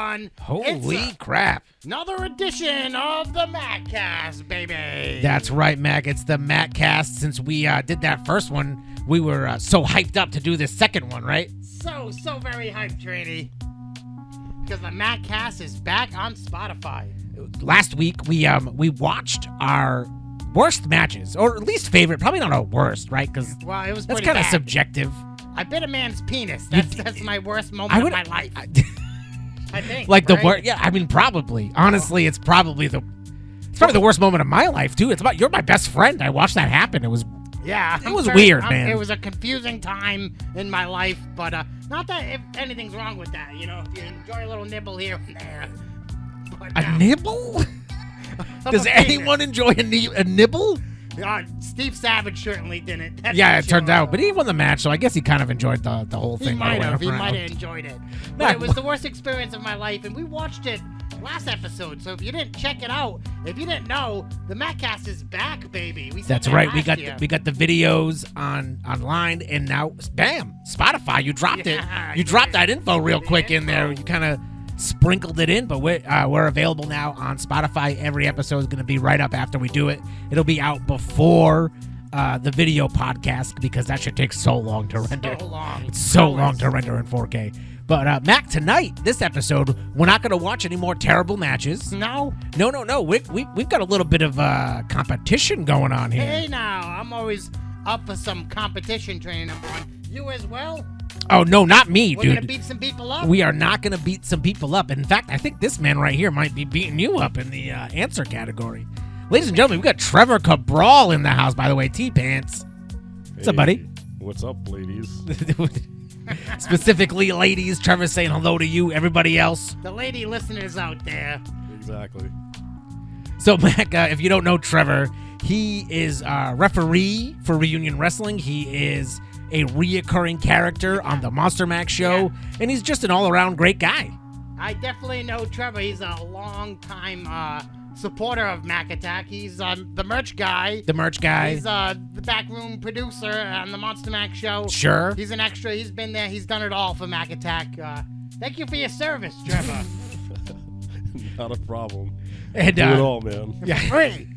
everyone. Holy crap. Another edition of the Mack Cast, baby. That's right, Mack. It's the Mack Cast. Since we did that first one, we were so hyped up to do this second one, right? So very hyped, Trini. Because the Mack Cast is back on Spotify. Last week, we watched our worst matches, or at least favorite. Probably not our worst, right? Because well, it was that's kind of subjecective. I bit a man's penis. That's my worst moment of my life. I think. Like right? the worst. Yeah, I mean, probably. Honestly, it's probably the worst moment of my life too. You're my best friend. I watched that happen. It was weird, man. It was a confusing time in my life, but not that if anything's wrong with that. You know, if you enjoy a little nibble here and there. But, a nibble? Does anyone enjoy a nibble? Steve Savage certainly didn't. It turned out. But he won the match, so I guess he kind of enjoyed the whole thing. He might have enjoyed it. But it was the worst experience of my life, and we watched it last episode. So if you didn't check it out, if you didn't know, the Mack Cast is back, baby. That's right. We got the videos online, and now, bam, Spotify. You dropped it. You dropped that info real quick in there. You kind of sprinkled it in, but we're available now on Spotify. Every episode is going to be right up after we do it. It'll be out before the video podcast because that should take so long to render. So long. It's so long to render in 4K. But Mack, tonight, this episode, we're not going to watch any more terrible matches. No. We've got a little bit of competition going on here. Hey, now, I'm always up for some competition training. You as well? Oh, no, not me, dude. We're going to beat some people up? We are not going to beat some people up. In fact, I think this man right here might be beating you up in the answer category. Ladies and gentlemen, we got Trevor Cabral in the house, by the way. T-Pants. What's up, buddy? What's up, ladies? Specifically, ladies. Trevor's saying hello to you, everybody else. The lady listeners out there. Exactly. So, Mack, if you don't know Trevor, he is a referee for Reunion Wrestling. He is a reoccurring character on the Monster Mack show, and he's just an all-around great guy. I definitely know Trevor. He's a long-time supporter of Mack Attack. He's the merch guy. He's the backroom producer on the Monster Mack show. Sure. He's an extra. He's been there. He's done it all for Mack Attack. Thank you for your service, Trevor. Not a problem. And, do it all, man. Yeah. Free.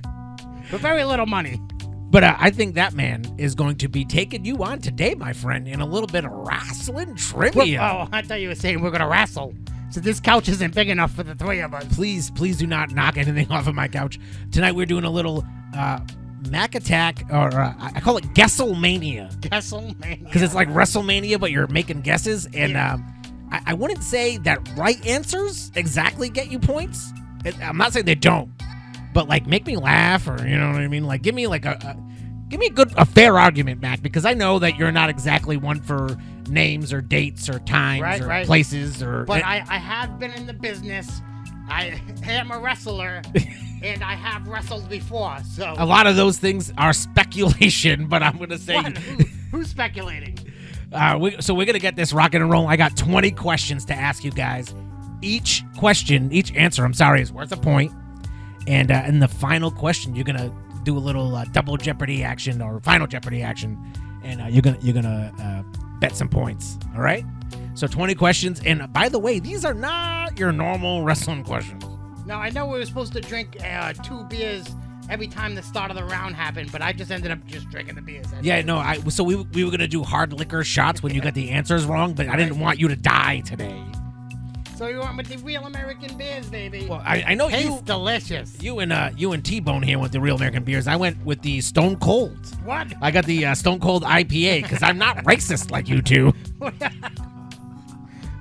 For very little money. But I think that man is going to be taking you on today, my friend, in a little bit of wrestling trivia. Oh, I thought you were saying we're going to wrestle. So this couch isn't big enough for the three of us. Please do not knock anything off of my couch. Tonight we're doing a little Mack Attack, or I call it GuessleMania. GuessleMania. Because it's like WrestleMania, but you're making guesses. And I wouldn't say that right answers exactly get you points. I'm not saying they don't. But like, make me laugh, or you know what I mean. Like, give me like a fair argument, Mack, because I know that you're not exactly one for names or dates or times or places or. But I have been in the business. I am a wrestler, and I have wrestled before. So a lot of those things are speculation, but I'm gonna say who's speculating. So we're gonna get this rocking and rolling. I got 20 questions to ask you guys. Each answer, is worth a point. And in the final question, you're gonna do a little double Jeopardy action or final Jeopardy action, and you're gonna bet some points. All right. So 20 questions, and by the way, these are not your normal wrestling questions. Now I know we were supposed to drink 2 beers every time the start of the round happened, but I just ended up just drinking the beers. So we were gonna do hard liquor shots when you got the answers wrong, but I didn't want you to die today. So you went with the Real American beers, baby. Well, I know Tastes delicious. You and T-Bone here with the Real American beers. I went with the Stone Cold. What? I got the Stone Cold IPA because I'm not racist like you two.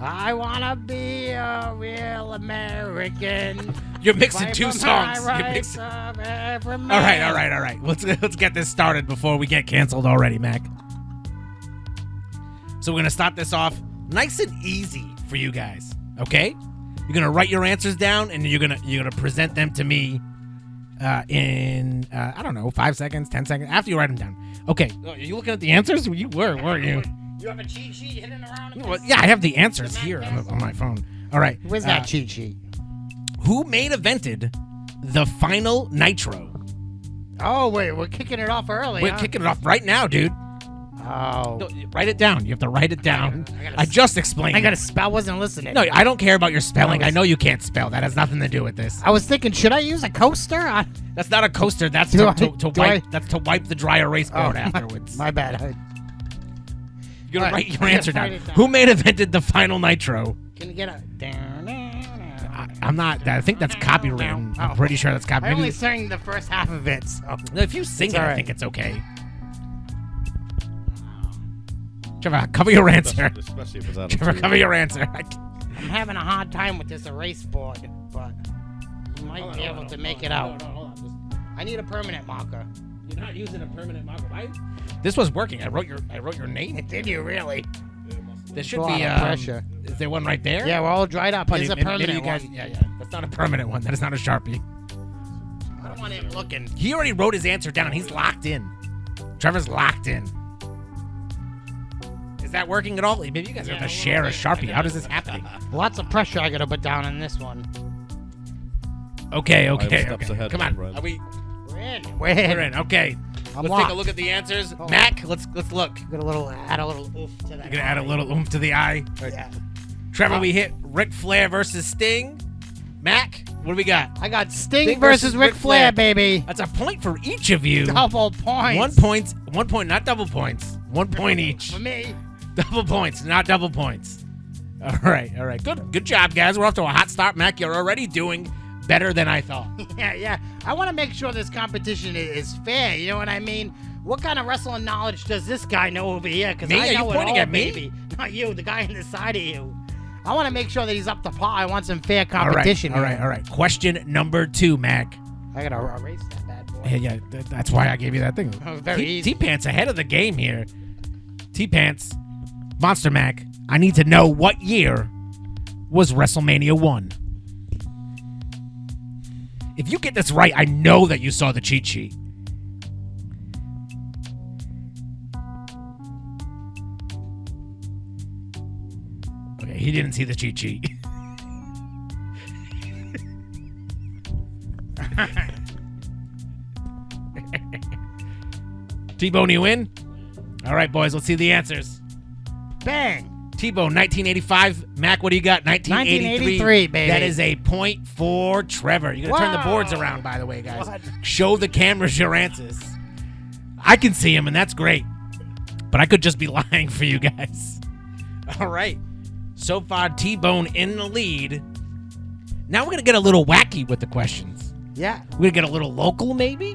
I wanna be a real American. You're mixing two songs. All right. Let's get this started before we get canceled already, Mack. So we're gonna start this off nice and easy for you guys. Okay, you're gonna write your answers down, and you're gonna present them to me in I don't know, 5 seconds, 10 seconds after you write them down. Okay, are you looking at the answers? You weren't you? You have a cheat sheet hidden around? Well, yeah, I have the answers here on my phone. All right, where's that cheat sheet? Who main evented the final Nitro? Oh wait, we're kicking it off early. We're kicking it off right now, dude. Oh. No, write it down. You have to write it down. I I just explained I it. got to spell. Wasn't listening. No, I don't care about your spelling. I I was- know you can't spell. That has nothing to do with this. I was thinking, should I use a coaster? That's not a coaster. That's Do to I- wipe. That's to wipe the dry erase board afterwards. My bad. You're gonna All right, write your I answer gotta down. write it down. Who main evented the final Nitro? Can you get a? I'm not. I think that's copywritten. I'm Oh. pretty sure that's I only copyrighted. sang the first half of it. So. If you sing It's it, all I right. think it's okay. Trevor, cover your answer. Especially if it's out of Trevor, two. cover your answer. I'm having a hard time with this erase board, but you might be able to make it out. I need a permanent marker. You're not using a permanent marker, right? This was working. I wrote your name. Did you really? There should A lot be of pressure. Is there one right there? Yeah, we're all dried up. Here's a Maybe permanent you guys, one. yeah. That's not a permanent one. That is not a Sharpie. I don't want him looking. He already wrote his answer down. He's locked in. Trevor's locked in. Is that working at all? Maybe you guys have to share a Sharpie. How does this happen? Lots of pressure I gotta put down on this one. Okay. steps ahead, Come on. Brent. Are we? We're in. We're in. Okay. I'm Let's locked. take a look at the answers. Oh. Mac, let's look. Add a little oof to that. You're gonna add a little oomph to the eye. Yeah. Trevor, we hit Ric Flair versus Sting. Mac, what do we got? I got Sting Sting versus versus Ric Ric Flair, Flair. baby. That's a point for each of you. Double points. 1 point, not double points. 1 point each. For me. Double points, not double points. All right. Good job, guys. We're off to a hot start. Mac, you're already doing better than I thought. Yeah. I want to make sure this competition is fair. You know what I mean? What kind of wrestling knowledge does this guy know over here? Because Me? I Are you know it pointing all, at me? baby. Not you, the guy in the side of you. I want to make sure that he's up to par. I want some fair All competition. right. Question number 2, Mac. I gotta erase that bad boy. Yeah, that's why I gave you that thing. That was very easy. T-Pants ahead of the game here. T-Pants, Monster Mac, I need to know what year was WrestleMania 1. If you get this right, I know that you saw the cheat sheet. Okay, he didn't see the cheat sheet. T-Bone, you in? All right, boys, let's see the answers. Bang. T-Bone, 1985. Mac, what do you got? 1983. 1983, baby. That is a point for Trevor. You're going to turn the Wow. boards around, by the way, guys. What? Show the cameras your answers. I can see them, and that's great. But I could just be lying for you guys. All right. So far, T-Bone in the lead. Now we're going to get a little wacky with the questions. Yeah. We're going to get a little local, maybe?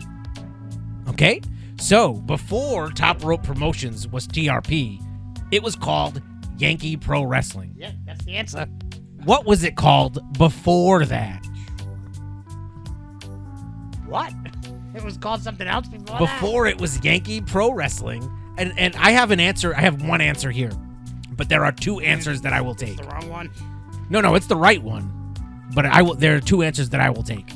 Okay? So, before Top Rope Promotions was TRP, it was called Yankee Pro Wrestling. Yeah, that's the answer. What was it called before that? What? It was called something else before Before it was Yankee Pro Wrestling. And I have an answer. I have one answer here. But there are 2 answers that I will take. It's the wrong one. No, it's the right one. But there are 2 answers that I will take.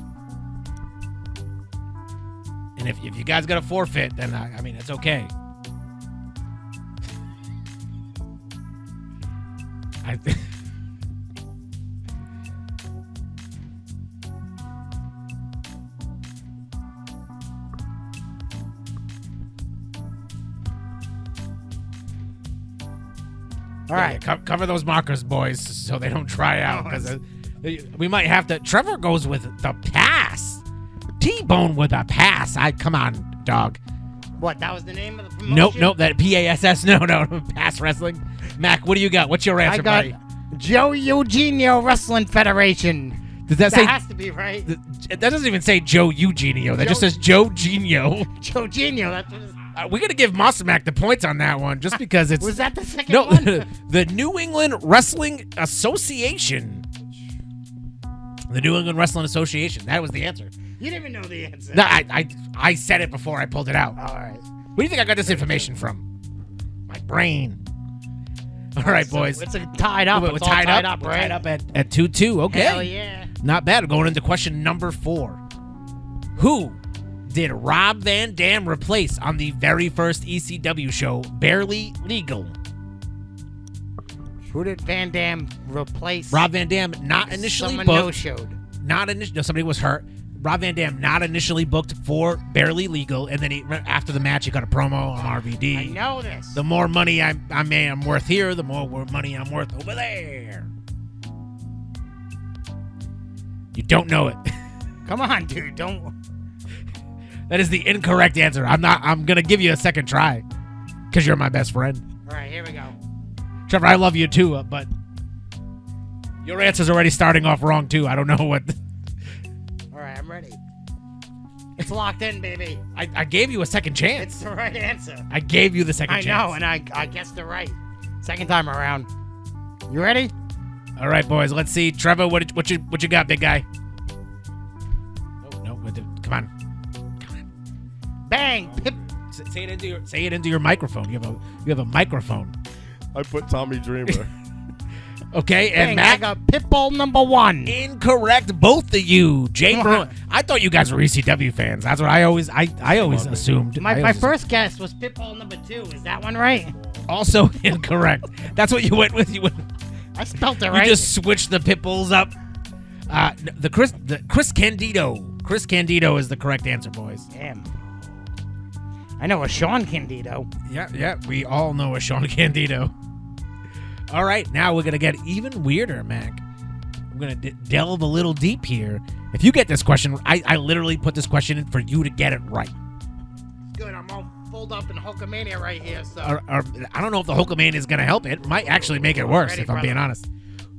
And if you guys got a forfeit, then I mean, it's okay. All right. Cover those markers, boys, so they don't dry out. Because we might have to. Trevor goes with the pass. T-Bone with a pass. Come on, dog. What? That was the name of the promotion? Nope. That PASS. No. Pass wrestling. Mac, what do you got? What's your answer, I got buddy? Joe Eugenio Wrestling Federation. Does that That say? has to be right. That doesn't even say Joe Eugenio. That just says Joe Genio. Joe Eugenio. That's what it is. We're gonna give Monster Mack the points on that one, just because it's Was that the second no. one? The New England Wrestling Association. The New England Wrestling Association. That was the answer. You didn't even know the answer. No, I said it before I pulled it out. All right. Where do you think I got this information from? My brain. All right, boys. It's tied up. We're It's all tied up. right? We're tied up at 2-2. Okay. Hell yeah. Not bad. Going into question number 4. Who did Rob Van Dam replace on the very first ECW show, Barely Legal? Who did Van Dam replace? Rob Van Dam, not initially Someone booked. no-showed. No, somebody was hurt. Rob Van Dam not initially booked for Barely Legal, and then after the match, he got a promo on RVD. I know this. The more money I'm worth here, the more money I'm worth over there. You don't know it. Come on, dude. Don't. That is the incorrect answer. I'm gonna give you a second try, because you're my best friend. All right, here we go. Trevor, I love you too, but your answer's already starting off wrong too. I don't know what. All right, I'm ready. It's locked in, baby. I gave you a second chance. It's the right answer. I gave you the second chance. I know, and I guessed it right. Second time around. You ready? All right, boys. Let's see, Trevor. What you got, big guy? No. Come on. Bang! Pip. Say it into your microphone. You have a microphone. I put Tommy Dreamer. Okay, and Bang, Mac. I got Pitbull number 1. Incorrect, both of you. Jane Bruin. I thought you guys were ECW fans. That's what I always assumed. My first guess was Pitbull number 2. Is that one right? Also incorrect. That's what you went with. I spelled it You right. just switched the Pitbulls up. The Chris Candido. Chris Candido is the correct answer, boys. Damn. I know a Sean Candido. Yeah. We all know a Sean Candido. All right, now we're going to get even weirder, Mac. We're going to delve a little deep here. If you get this question, I literally put this question in for you to get it right. Good, I'm all fulled up in Hulkamania right here, so. Or, I don't know if the Hulkamania is going to help. It might actually make it worse, Ready, if I'm brother. being honest.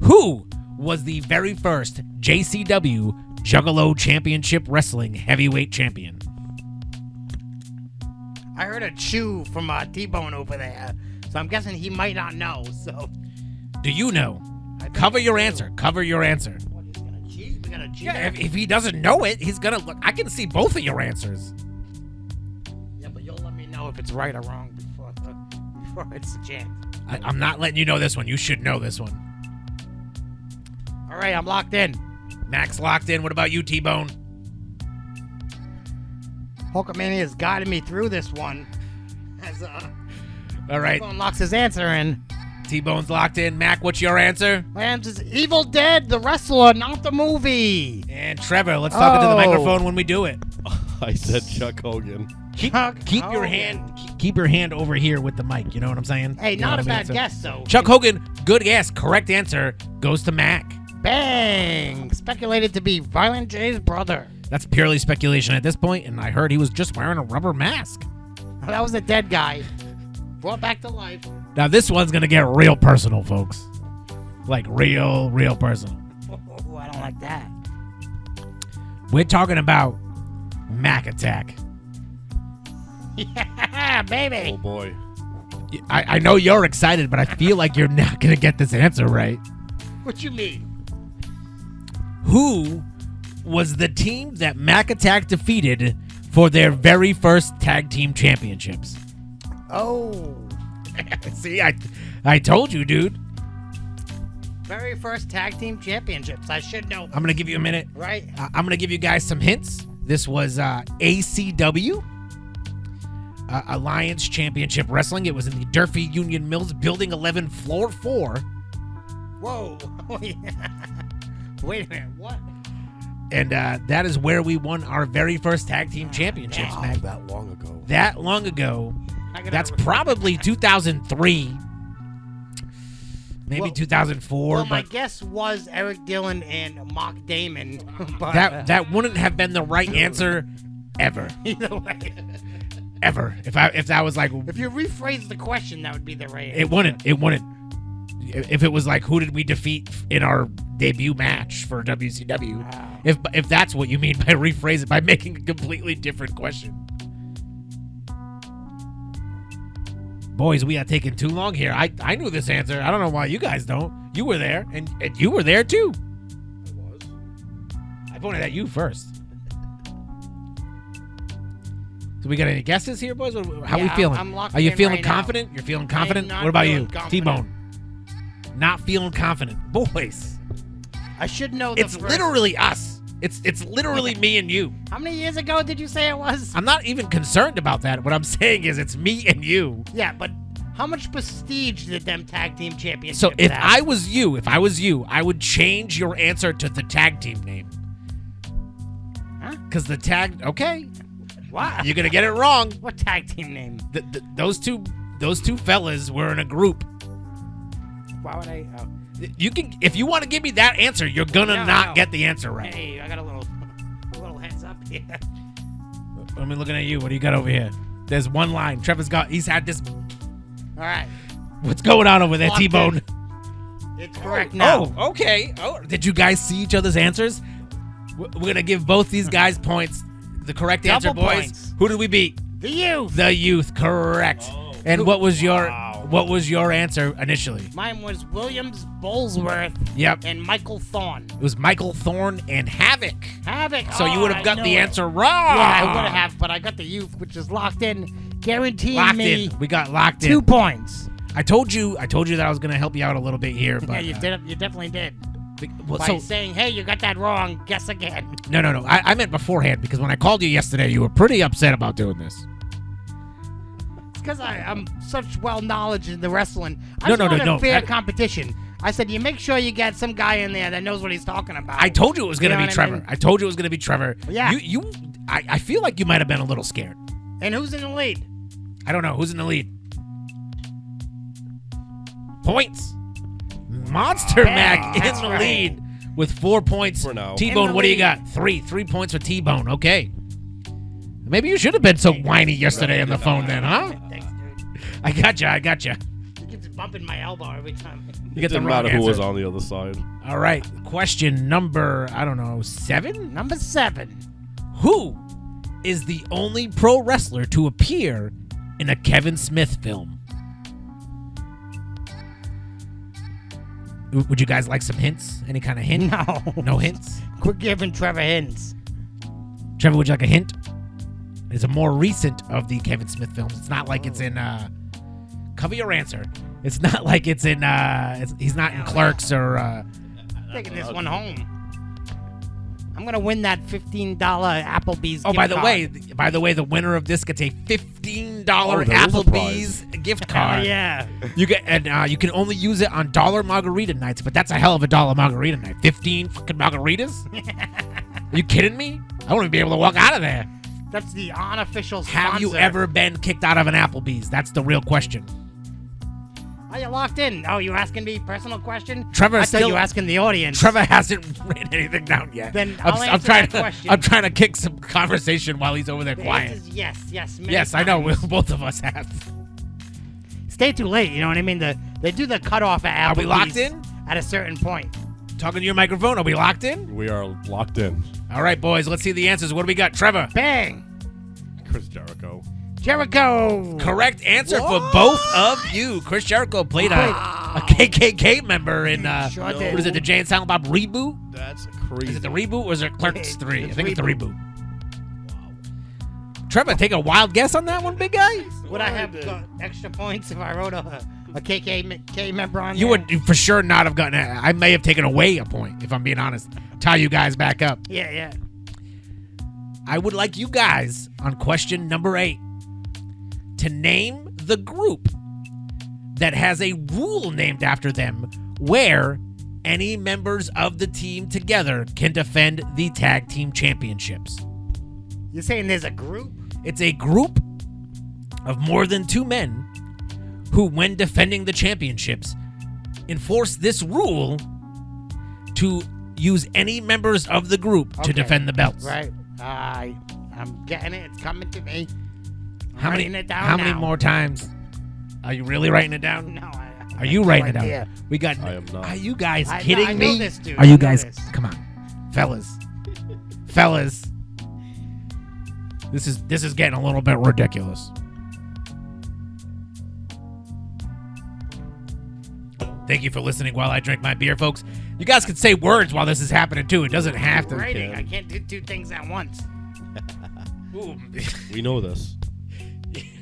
Who was the very first JCW Juggalo Championship Wrestling Heavyweight Champion? I heard a chew from T-Bone over there, so I'm guessing he might not know, so. Do you know? I think Cover I your do. answer. Cover your answer. What, he's gonna cheat? We gotta cheat? Yeah, if he doesn't know it, he's going to look. I can see both of your answers. Yeah, but you'll let me know if it's right or wrong before it's a chance. I'm not letting you know this one. You should know this one. All right, I'm locked in. Max locked in. What about you, T-Bone? Hulkamania's guided me through this one. As All right. T-Bone locks his answer in. T-Bone's locked in. Mac, what's your answer? My answer's Evil Dead, the wrestler, not the movie. And Trevor, let's talk into the Oh. microphone when we do it. I said Chuck Hogan. Keep Chuck your Hogan. hand keep your hand over here with the mic. You know what I'm saying? Hey, You know not a what I mean? bad So- guess, though. Chuck Hogan, good guess. Correct answer goes to Mac. Bang! Speculated to be Violent J's brother. That's purely speculation at this point, and I heard he was just wearing a rubber mask. Oh, that was a dead guy. Brought back to life. Now this one's gonna get real personal, folks. Like real personal. Oh, I don't like that. We're talking about Mack Attack. Yeah, baby. Oh boy. I know you're excited, but I feel like you're not gonna get this answer right. What you mean? Who was the team that Mack Attack defeated for their very first tag team championships? Oh. See, I told you, dude. Very first tag team championships. I should know. I'm gonna give you a minute. Right? I'm gonna give you guys some hints. This was ACW, Alliance Championship Wrestling. It was in the Durfee Union Mills Building 11, Floor 4. Whoa. Wait a minute. What? And that is where we won our very first tag team championships, Wow, man. that long ago. That long ago. I gotta That's re- probably 2003. Maybe Well- 2004. Well, my but guess was Eric Dillon and Mark Damon. But that wouldn't have been the right answer ever. either way. Ever. If that was like, If you rephrase the question, that would be the right answer. it wouldn't. If it was like, who did we defeat in our debut match for WCW? Wow. If that's what you mean by rephrase it, by making a completely different question. Boys, we are taking too long here. I knew this answer. I don't know why you guys don't. You were there, and you were there too. I was. I pointed at you first. So we got any guesses here, boys? How Yeah, we feeling? I'm locked Are you in feeling right now. confident? You're feeling confident? not What about you, feeling confident. T-Bone? Not feeling confident. Boys, I should know the it's first. literally us. It's literally me and you. How many years ago did you say it was? I'm not even concerned about that. What I'm saying is it's me and you. Yeah, but how much prestige did them tag team championships So if have? I was you, I would change your answer to the tag team name. All Huh? Because the tag. Okay, What? you're gonna get it wrong. What tag team name? Those two fellas were in a group. Why would I? Oh. You can, if you want to give me that answer, you're gonna not get the answer right. Hey, I got a little heads up here. I'm looking at you. What do you got over here? There's one line. He's had this. All right. What's going on over there, Locked T-Bone? in. It's correct now. Oh, okay. Oh, did you guys see each other's answers? We're gonna give both these guys points. The correct answer, Double boys. points. Who did we beat? The youth. The youth. Correct. Oh. And what was your answer initially? Mine was Williams, Bolesworth, Yep. and Michael Thorne. It was Michael Thorne and Havoc. Havoc. So you would have got the answer wrong. Yeah, I would have, but I got the youth, which is locked in, guaranteeing Locked me in. We got locked 2 in. points. I told you that I was gonna help you out a little bit here, but Yeah, you did. You definitely did. Well, By so saying, "Hey, you got that wrong. Guess again." no. I meant beforehand because when I called you yesterday, you were pretty upset about doing this. It's because I'm such well knowledge in the wrestling. I No, just want no. a fair competition. I said, you make sure you get some guy in there that knows what he's talking about. I told you it was gonna You know be what I Trevor. mean? I told you it was gonna be Trevor. Yeah. I feel like you might have been a little scared. And who's in the lead? I don't know who's in the lead. Points. Monster Mack in that's the right. lead with 4 points. For now. T-Bone, In the what do you lead. got? 3 points for T-Bone. Okay. Maybe you should have been so whiny yesterday on the phone then, huh? Thanks, dude. I got you. He keeps bumping my elbow every time. You get the Didn't wrong matter who answer. was on the other side. All right. Question number, 7? Number 7. Who is the only pro wrestler to appear in a Kevin Smith film? Would you guys like some hints? Any kind of hint? No. No hints? Quit giving Trevor hints. Trevor, would you like a hint? It's a more recent of the Kevin Smith films. It's not like it's in cover your answer. It's not like it's in he's not in Clerks or Taking this one home. I'm gonna win that $15 Applebee's. Oh, gift by the card. way, the winner of this gets a $15 Oh, there is a Applebee's gift Oh, card. yeah. You get you can only use it on dollar margarita nights, but that's a hell of a dollar margarita night. 15 fucking margaritas? Are you kidding me? I wouldn't be able to walk out of there. That's the unofficial sponsor. Have you ever been kicked out of an Applebee's? That's the real question. Are you locked in? Oh, you asking me personal question? Trevor I thought still- you were asking the audience. Trevor hasn't written anything down yet. Then I'm I'll answer trying that question. I'm trying to kick some conversation while he's over there The quiet. answer is yes. Many Yes, I know. times. Both of us have. Stay too late. You know what I mean? They do the cutoff at Are Applebee's we locked in? at a certain point. Talking to your microphone. Are we locked in? We are locked in. All right, boys. Let's see the answers. What do we got? Trevor. Bang! Chris Jericho. Jericho. Correct answer for both of you. Chris Jericho played a KKK member in Sure did. what is it? The Jay and Silent Bob reboot? That's crazy. Is it the reboot or is it Clerks 3? I It's think it's the reboot. reboot. Trevor, take a wild guess on that one, big guy. Would I have got extra points if I wrote a KKK member on You there? would for sure not have gotten it. I may have taken away a point if I'm being honest. Tie you guys back up. Yeah. I would like you guys on question number 8 to name the group that has a rule named after them where any members of the team together can defend the tag team championships. You're saying there's a group? It's a group of more than 2 men who, when defending the championships, enforce this rule to use any members of the group to Okay. defend the belts. Right. I'm getting it. It's coming to me. I'm How many? writing it down How many now. more times? Are you really writing it down? No. Are you writing it no down? idea. We got. I am not. Are you guys I kidding know me? this, dude. Are you I know guys? this. Come on, fellas. Fellas. This is getting a little bit ridiculous. Thank you for listening while I drink my beer, folks. You guys can say words while this is happening too. It doesn't have to. Writing. I can't do 2 things at once. Ooh. We know this.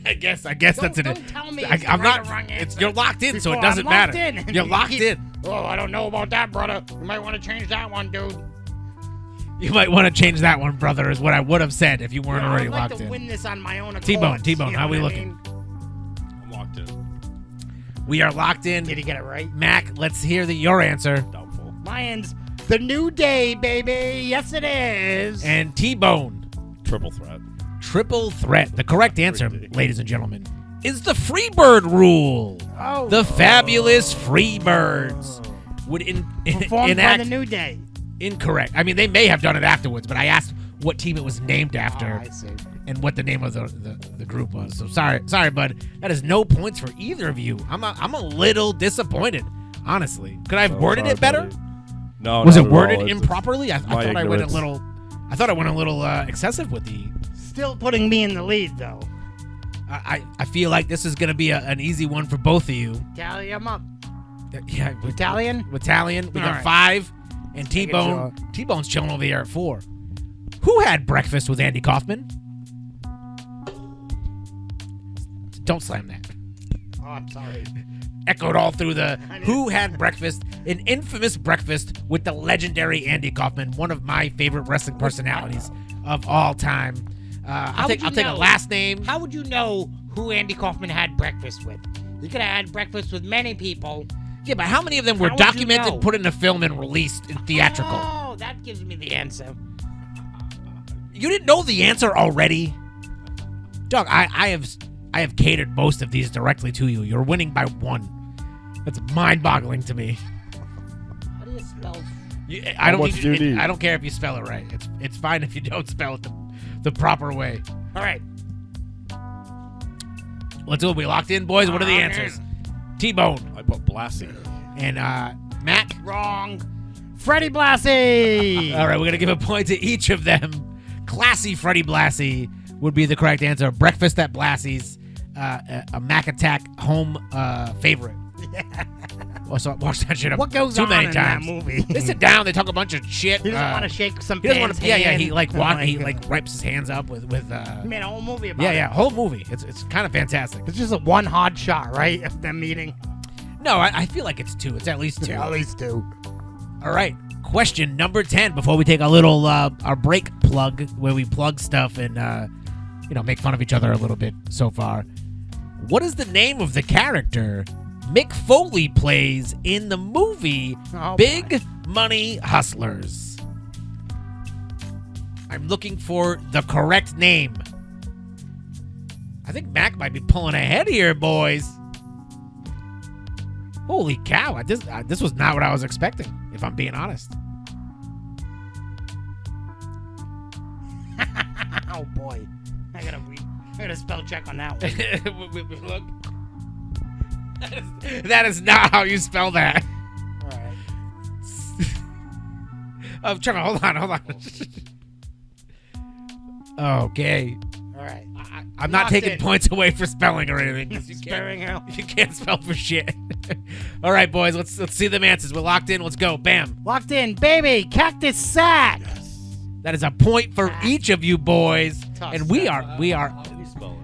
I guess that's it. Don't tell me I'm it's the right not. or wrong It's answer you're locked in, so it before doesn't I'm locked matter. in. You're locked Keep- in. Oh, I don't know about that, brother. You might want to change that one, dude. You might want to change that one, brother. Is what I would have said if you weren't Yeah, already I'd like locked to in. win this on my own accord. T-Bone, you know how we what I looking? mean? I'm locked in. We are locked in. Did he get it right? Mac, let's hear your answer. Doubtful. Lions, The New Day, baby. Yes, it is. And T-Bone. Triple threat. Triple threat. The correct answer, ladies and gentlemen, is the Freebird rule. Oh. The fabulous Freebirds would Performed by enact the New Day. incorrect. I mean, they may have done it afterwards, but I asked what team it was named after Oh, I see. and what the name of the group was. So sorry, bud. That is no points for either of you. I'm a little disappointed, honestly. Could I have worded it better? Buddy. No, Was not it at all. worded It's improperly? I my thought I went a ignorance. little. I thought I went a little excessive with the. Still putting me in the lead, though. I feel like this is gonna be an easy one for both of you. Tally them up. Yeah, Italian? Italian. We All got right. 5, and Making T-Bone. T-Bone's chilling over here at 4. Who had breakfast with Andy Kaufman? Don't slam that. Oh, I'm sorry. Echoed all through the who had breakfast, an infamous breakfast with the legendary Andy Kaufman, one of my favorite wrestling personalities of all time. I'll take a last name. How would you know who Andy Kaufman had breakfast with? He could have had breakfast with many people. Yeah, but how many of them were How would you documented, know? put in a film, and released in theatrical? Oh, that gives me the answer. You didn't know the answer already? Doug, I have catered most of these directly to you. You're winning by 1. That's mind-boggling to me. How do you spell? I much do you need? I don't care if you spell it right. It's fine if you don't spell it the proper way. All right. Let's do it. We locked in, boys. What are the answers? T-Bone I put Blassie. and Mack. Wrong. Freddie Blassie. All right, we're gonna give a point to each of them. Classy Freddie Blassie would be the correct answer. Breakfast at Blassie's, a Mack Attack home favorite. Watch that shit up What goes too on many in times. that movie? They sit down, they talk a bunch of shit. He doesn't want to shake some He doesn't want fan's to. Yeah. hand. He like Oh my he God. like wipes his hands up with. He made a whole movie about it. Yeah. Whole movie. It's kind of fantastic. It's just a one hard shot, right? Of them meeting. No, I feel like it's 2. It's at least 2. Yeah, at least 2. All right. Question number 10. Before we take a little our break plug, where we plug stuff and make fun of each other a little bit so far. What is the name of the character Mick Foley plays in the movie Oh, Big Money Hustlers? I'm looking for the correct name. I think Mac might be pulling ahead here, boys. Holy cow! This was not what I was expecting, if I'm being honest. Oh boy, I gotta spell check on that one. Look, that is not how you spell that. All right. Trevor, hold on. Okay. All right. I'm not Locked taking in. points away for spelling or anything. 'cause Sparing hell. You can't spell for shit. All right, boys. Let's see them answers. We're locked in. Let's go. Bam. Locked in, baby. Cactus sack. That is a point for each of you boys, Tough and we stuff. are. How do you spell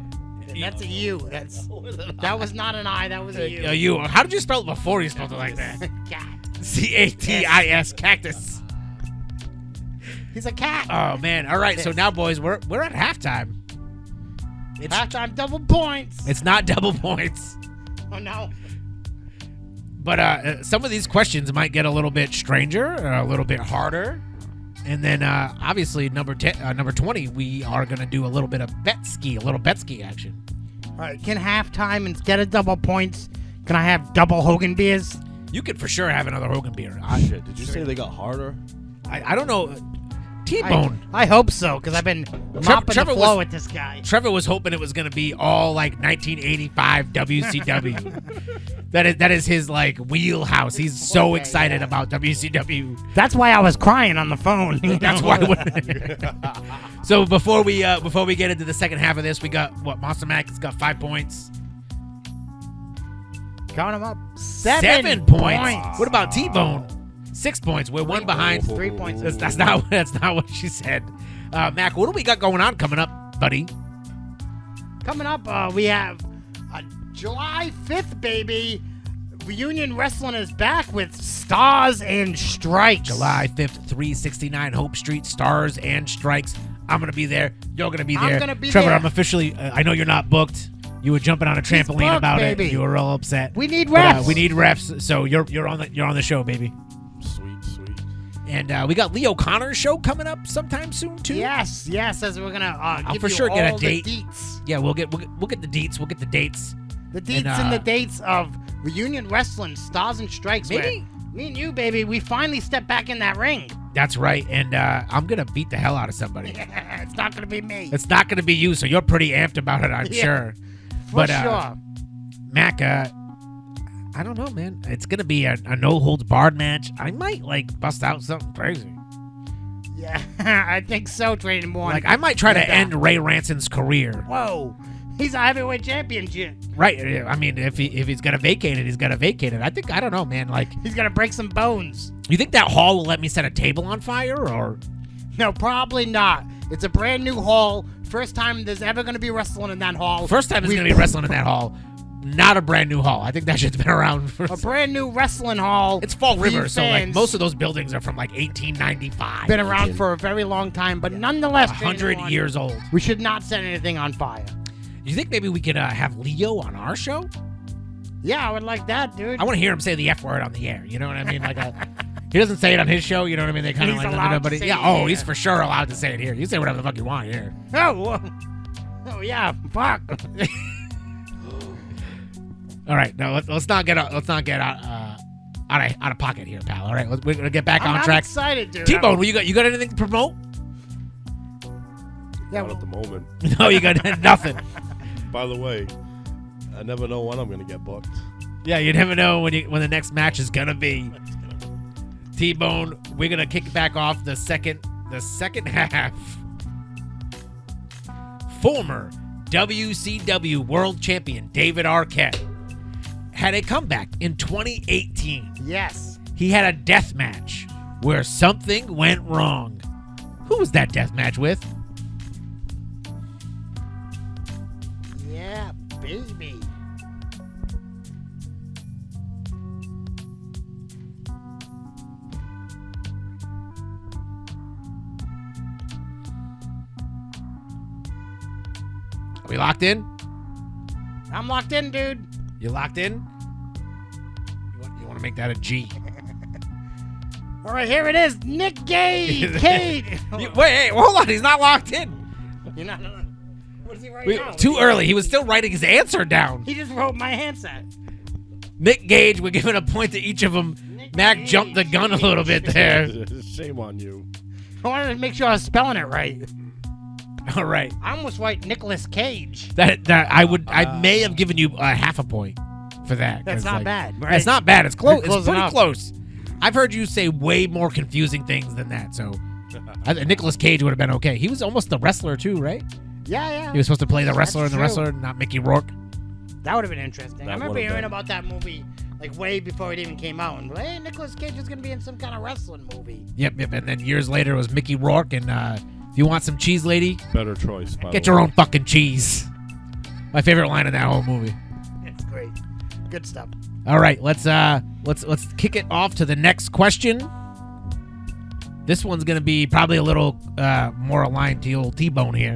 it? That's a U. That was not an I. That was a U. You. How did you spell it before you spelled it like that? Cat. CATIS. Cactus. He's a cat. Oh man. All right. So now, boys, we're at halftime. It's Halftime double points. It's not double points. Oh no. But some of these questions might get a little bit stranger, or a little bit harder. And then obviously number 20, we are going to do a little bit of bet ski action. All right. Can halftime instead of double points? Can I have double Hogan beers? You could for sure have another Hogan beer. Shit, did you say they got harder? I don't know. T-Bone. I hope so, because I've been mopping Trevor the floor was- with this guy. Trevor was hoping it was going to be all like 1985 WCW. that is his like wheelhouse. He's so Okay, excited yeah. about WCW. That's why I was crying on the phone. That's why. So before we get into the second half of this, we got Monster Mack has got 5 points. Count them up. 7 points. What about T-Bone? 6 points. We're one behind. 3 points. That's not what she said. Mac, what do we got going on coming up, buddy? Coming up, we have July 5th, baby. Reunion Wrestling is back with Stars and Strikes. July 5th, 369 Hope Street, Stars and Strikes. I'm going to be there. You're going to be there. I'm gonna be Trevor, there. I'm officially, I know you're not booked. You were jumping on a trampoline booked, about baby. it. You were real upset. We need But, refs. we need refs. So you're on the show, baby. Sweet. And we got Lee O'Connor's show coming up sometime soon too. Yes, as we're gonna I'll give for you sure all get a the date. deets. Yeah, we'll get the deets. We'll get the dates. The deets and the dates of Reunion Wrestling Stars and Strikes. Maybe. Where me and you, baby, we finally stepped back in that ring. That's right. And I'm gonna beat the hell out of somebody. It's not gonna be me. It's not gonna be you, so you're pretty amped about it, I'm sure. For sure. Mack, I don't know, man. It's gonna be a no holds barred match. I might bust out something crazy. Yeah, I think so, Trading One. I might try to end Ray Ranson's career. Whoa, he's a heavyweight championship. Right. I mean, if he's gonna vacate it, he's gonna vacate it. I don't know, man. He's gonna break some bones. You think that hall will let me set a table on fire, or? No, probably not. It's a brand new hall. First time there's ever gonna be wrestling in that hall. First time there's gonna be wrestling in that hall. Not a brand new hall. I think that shit's been around for a brand new wrestling hall. It's Fall River, so fans. most of those buildings are from 1895. Been around for a very long time, but nonetheless, 100 years old. We should not set anything on fire. You think maybe we could have Leo on our show? Yeah, I would like that, dude. I want to hear him say the F word on the air. You know what I mean? He doesn't say it on his show. You know what I mean? They kind of nobody. Yeah. Oh, he's for sure allowed to say it here. You say whatever the fuck you want here. Oh yeah. Fuck. All right, no, let's not get out of pocket here, pal. All right, we're gonna get back on track. I'm excited, dude. T-Bone, you got anything to promote? Yeah, not at the moment. No, you got nothing. By the way, I never know when I'm gonna get booked. Yeah, you never know when the next match is gonna be. T-Bone, we're gonna kick back off the second half. Former WCW World Champion David Arquette had a comeback in 2018. Yes. He had a death match where something went wrong. Who was that death match with? Yeah, baby. Are we locked in? I'm locked in, dude. You locked in? You want to make that a G? All right, here it is. Nick Gage. Cade. Wait, hold on. He's not locked in. You're not. What is he writing now? Too early. He was still writing his answer down. He just wrote my answer. Nick Gage, we're giving a point to each of them. Mack jumped the gun a little bit there. Shame on you. I wanted to make sure I was spelling it right. All right. I almost write Nicolas Cage. I may have given you a half a point for that. That's not bad. Right? It's not bad. It's close. It's pretty enough. close. I've heard you say way more confusing things than that. So Nicolas Cage would have been okay. He was almost the wrestler too, right? Yeah. He was supposed to play the wrestler That's and the true. wrestler, not Mickey Rourke. That would have been interesting. I remember would've hearing been. about that movie way before it even came out. And hey, Nicolas Cage is going to be in some kind of wrestling movie. Yep. And then years later it was Mickey Rourke. And if you want some cheese, lady, Better choice. By get the your way. own fucking cheese. My favorite line in that whole movie. It's great. Good stuff. All right, let's kick it off to the next question. This one's gonna be probably a little more aligned to the old T-Bone here.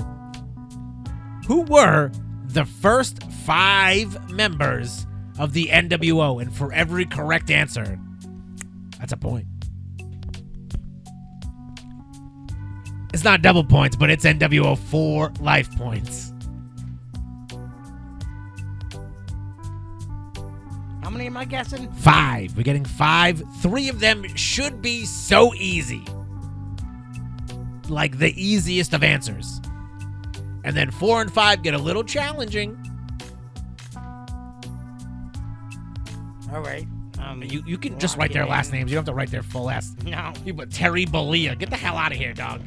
Who were the first 5 members of the NWO? And for every correct answer, that's a point. It's not double points, but it's NWO 4 life points. How many am I guessing? 5. We're getting 5. 3 of them should be so easy. Like the easiest of answers. And then 4 and 5 get a little challenging. All right. You can just write their last names. You don't have to write their full last. No. You put Terry Bollea. Get the hell out of here, dog.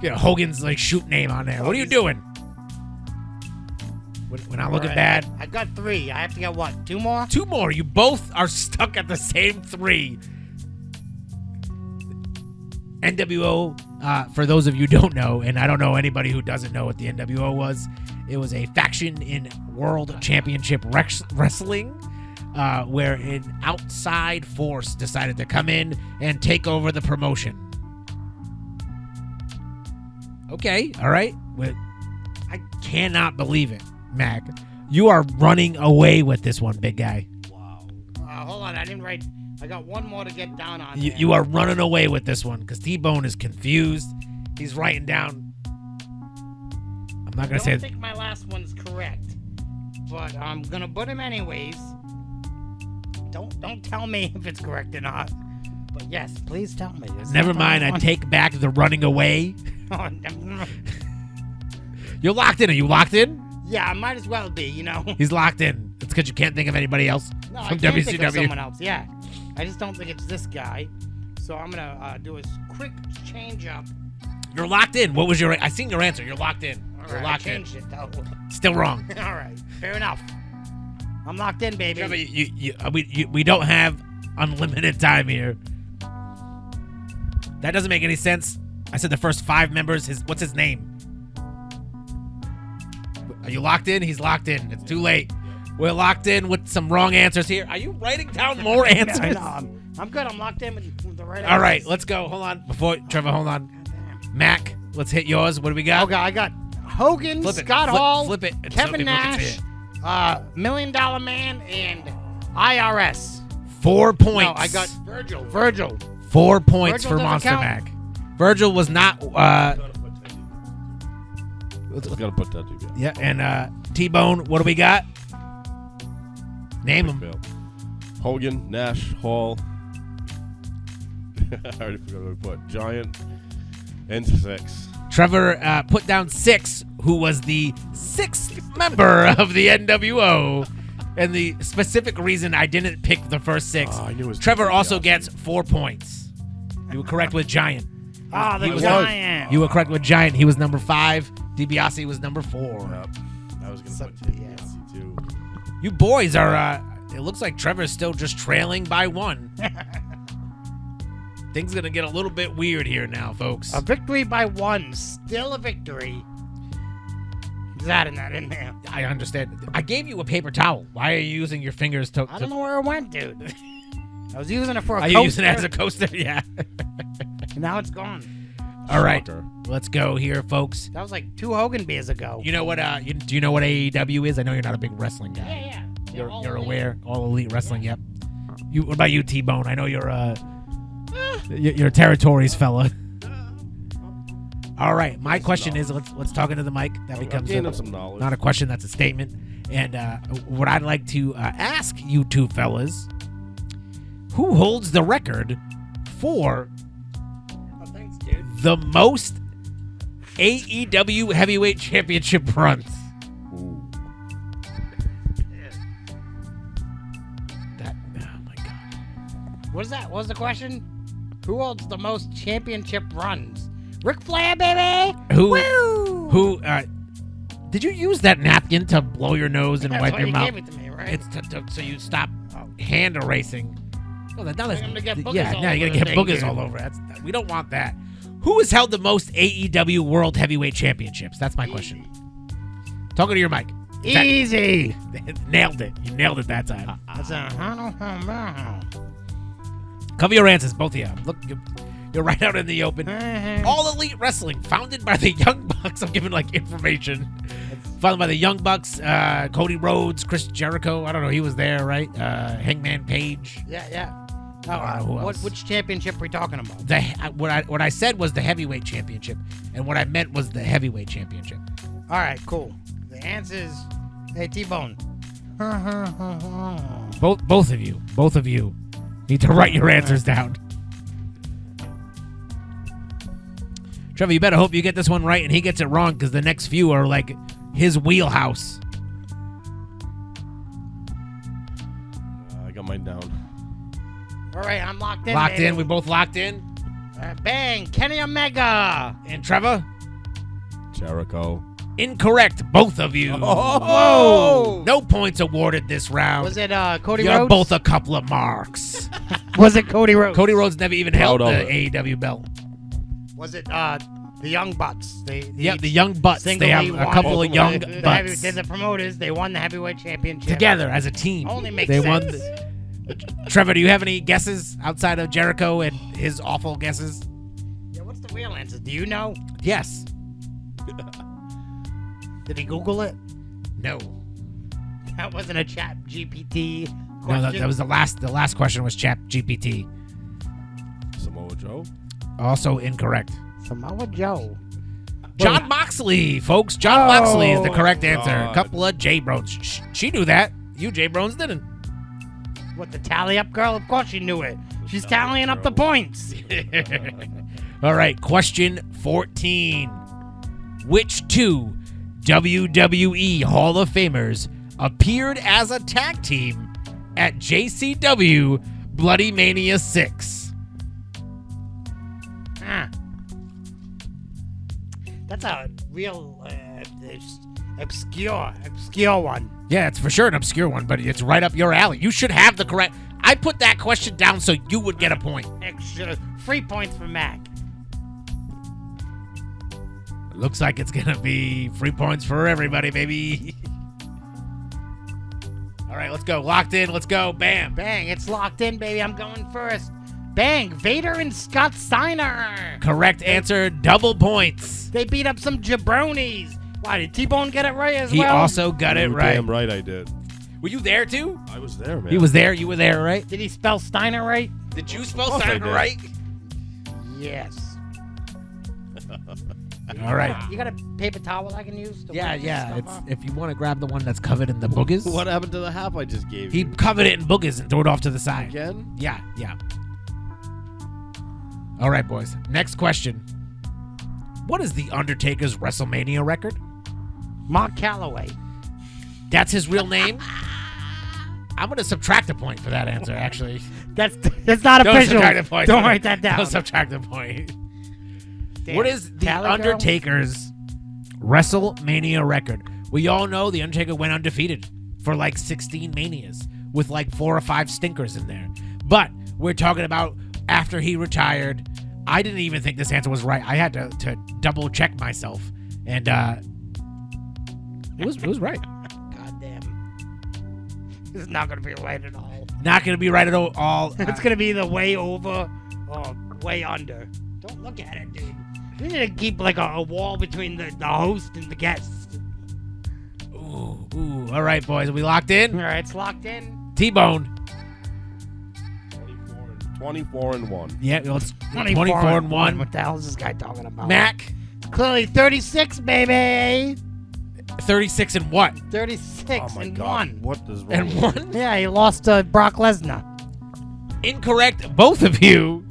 Get Hogan's shoot name on there. What are you doing? We're not looking bad. I got 3. I have to get what? 2 more? 2 more. You both are stuck at the same 3. NWO, for those of you who don't know, and I don't know anybody who doesn't know what the NWO was, it was a faction in World Championship Wrestling where an outside force decided to come in and take over the promotion. Okay, all right. I cannot believe it, Mack. You are running away with this one, big guy. Wow. Hold on. I didn't write I got one more to get down on. You are running away with this one because T-Bone is confused. He's writing down. I'm not gonna say. I don't think my last one's correct, but I'm gonna put him anyways. Don't tell me if it's correct or not. But yes, please tell me. Never mind. I take back the running away. You're locked in. Are you locked in? Yeah, I might as well be. He's locked in. It's because you can't think of anybody else No, from I can't WCW. think of someone else. Yeah, I just don't think it's this guy. So I'm gonna do a quick change up. You're locked in. What was your? I seen your answer. You're locked in. All You're right, locked I in. changed it though. Still wrong. All right, fair enough. I'm locked in, baby. Trevor, we don't have unlimited time here. That doesn't make any sense. I said the first 5 members. What's his name? Are you locked in? He's locked in. It's too late. We're locked in with some wrong answers here. Are you writing down more answers? I know. I'm good. I'm locked in with the right. All right, answers. let's go. Hold on. Trevor, hold on. Mac, let's hit yours. What do we got? Okay, I got Hogan, Flip it. Scott Hall, Flip it. so Kevin people can see Nash, it. $1 Million Man, and IRS. 4 points. No, I got Virgil. 4 points Virgil for doesn't Monster count? Mac. Virgil was not. Gotta put that together. Yeah, and T-Bone, what do we got? Name them. Fail. Hogan, Nash, Hall. I already forgot what I put. Giant and 6. Trevor put down 6, who was the 6th member of the NWO. And the specific reason I didn't pick the first 6. I knew it was Trevor also DiBiase. gets 4 points. You were correct with Giant. Ah, the He was- Giant. You were correct with Giant. He was number 5. DiBiase was number 4. Yep. I was gonna put DiBiase too. You boys are. It looks like Trevor's still just trailing by 1. Things gonna get a little bit weird here now, folks. A victory by 1. Still a victory. He's adding that in there. I understand. I gave you a paper towel. Why are you using your fingers to? I don't know where it went, dude. I was using it for a Are coaster. you using it as a coaster? Yeah. and now it's gone. All right. Shocker. Let's go here, folks. That was like 2 Hogan beers ago. You know what? Do you know what AEW is? I know you're not a big wrestling guy. Yeah. You're aware. All Elite Wrestling. Yep. What about you, T-Bone? I know you're you're a territories fella. All right. My question is, let's talk into the mic. That I'm becomes gaining some knowledge. not a question. That's a statement. And what I'd like to ask you two fellas, who holds the record for Thanks, dude. the most AEW Heavyweight Championship runs? Ooh. That, oh my God. What is that? What was the question? Who holds the most championship runs? Ric Flair, baby! Who did you use that napkin to blow your nose and That's wipe why your you mouth? gave it to me, right? It's so you stop hand erasing. Oh, now that's, I'm gonna get boogers yeah, all now you're over gonna the get thing, boogers dude. all over. We don't want that. Who has held the most AEW World Heavyweight Championships? That's my question. Talking to your mic. Easy. Nailed it. You nailed it that time. That's a Cover your answers, both of you. Look, you're right out in the open. All Elite Wrestling, founded by the Young Bucks. I'm giving like information. Founded by the Young Bucks, Cody Rhodes, Chris Jericho. I don't know. He was there, right? Hangman Page. Yeah. Who else? Which championship are we talking about? What I said was the Heavyweight Championship, and what I meant was the Heavyweight Championship. All right, cool. The answer's hey T-Bone. Both of you need to write your answers down. Trevor, you better hope you get this one right and he gets it wrong, because the next few are like his wheelhouse. I got mine down. All right, I'm locked in. Locked baby. in. We both locked in. Bang, Kenny Omega. And Trevor? Jericho. Incorrect, both of you. Whoa. No points awarded this round. Was it Cody You're Rhodes? both a couple of marks. Was it Cody Rhodes? Cody Rhodes never even held Proud the of it. AEW belt. Was it the Young Bucks? Yeah, the Young Butts. They have singly a won. couple of young butts They're the promoters. They won the heavyweight championship together as a team. Only makes they sense. won. Trevor, do you have any guesses outside of Jericho and his awful guesses? Yeah, what's the real answer? Do you know? Yes. Did he Google it? No. That wasn't a chat GPT No, that was the last question was Chat GPT. Samoa Joe. Also incorrect. Samoa Joe. John Moxley, folks. John Moxley is the correct answer. A God. couple of J Brones. She knew that. You J Brones didn't. What, the tally up girl? Of course she knew it. She's tallying up the points. All right, question 14. Which two WWE Hall of Famers appeared as a tag team at JCW Bloody Mania 6? That's a real obscure one. Yeah, it's for sure an obscure one, but it's right up your alley. You should have the correct. I put that question down so you would get a point. Extra 3 points for Mac. Looks like it's gonna be 3 points for everybody, baby. All right, let's go. Locked in. Let's go. Bam. Bang, it's locked in, baby. I'm going first. Bang, Vader and Scott Steiner. Correct answer. Double points. They beat up some jabronis. Why, did T-Bone get it right as He well? also got it You're right. Damn right I did. Were you there too? I was there, man. He was there. You were there, right? Did he spell Steiner right? Did you spell course I Steiner did. right? Yes. All right. You got a paper towel I can use? To Yeah, wipe this yeah. stuff It's off? if you want to grab the one that's covered in the boogers. What happened to the half I just gave He you? covered it in boogers and threw it off to the side. Again? Yeah, yeah. All right, boys. Next question. What is The Undertaker's WrestleMania record? Mark Calloway. That's his real name? I'm going to subtract a point for that answer, actually. That's not Don't official. subtract a point. Don't write that down. Don't subtract a point. Damn. What is The Tally girl? Undertaker's WrestleMania record? We all know The Undertaker went undefeated for like 16 Manias with like 4 or 5 stinkers in there. But we're talking about after he retired. I didn't even think this answer was right. I had to double check myself. And it was right. God damn. This is not going to be right at all. Not going to be right at all. It's going to be the way over or way under. Don't look at it, dude. We need to keep like a wall between the host and the guest. Ooh. All right, boys. Are we locked All in? right, it's locked in. T-Bone. 24 and 1. Yeah, well, it's 24 and 1. What the hell is this guy talking about? Mac. Clearly 36, baby. 36 and what? 36 Oh my and God. 1. What is wrong? And with 1? Yeah, he lost to Brock Lesnar. Incorrect, both of you.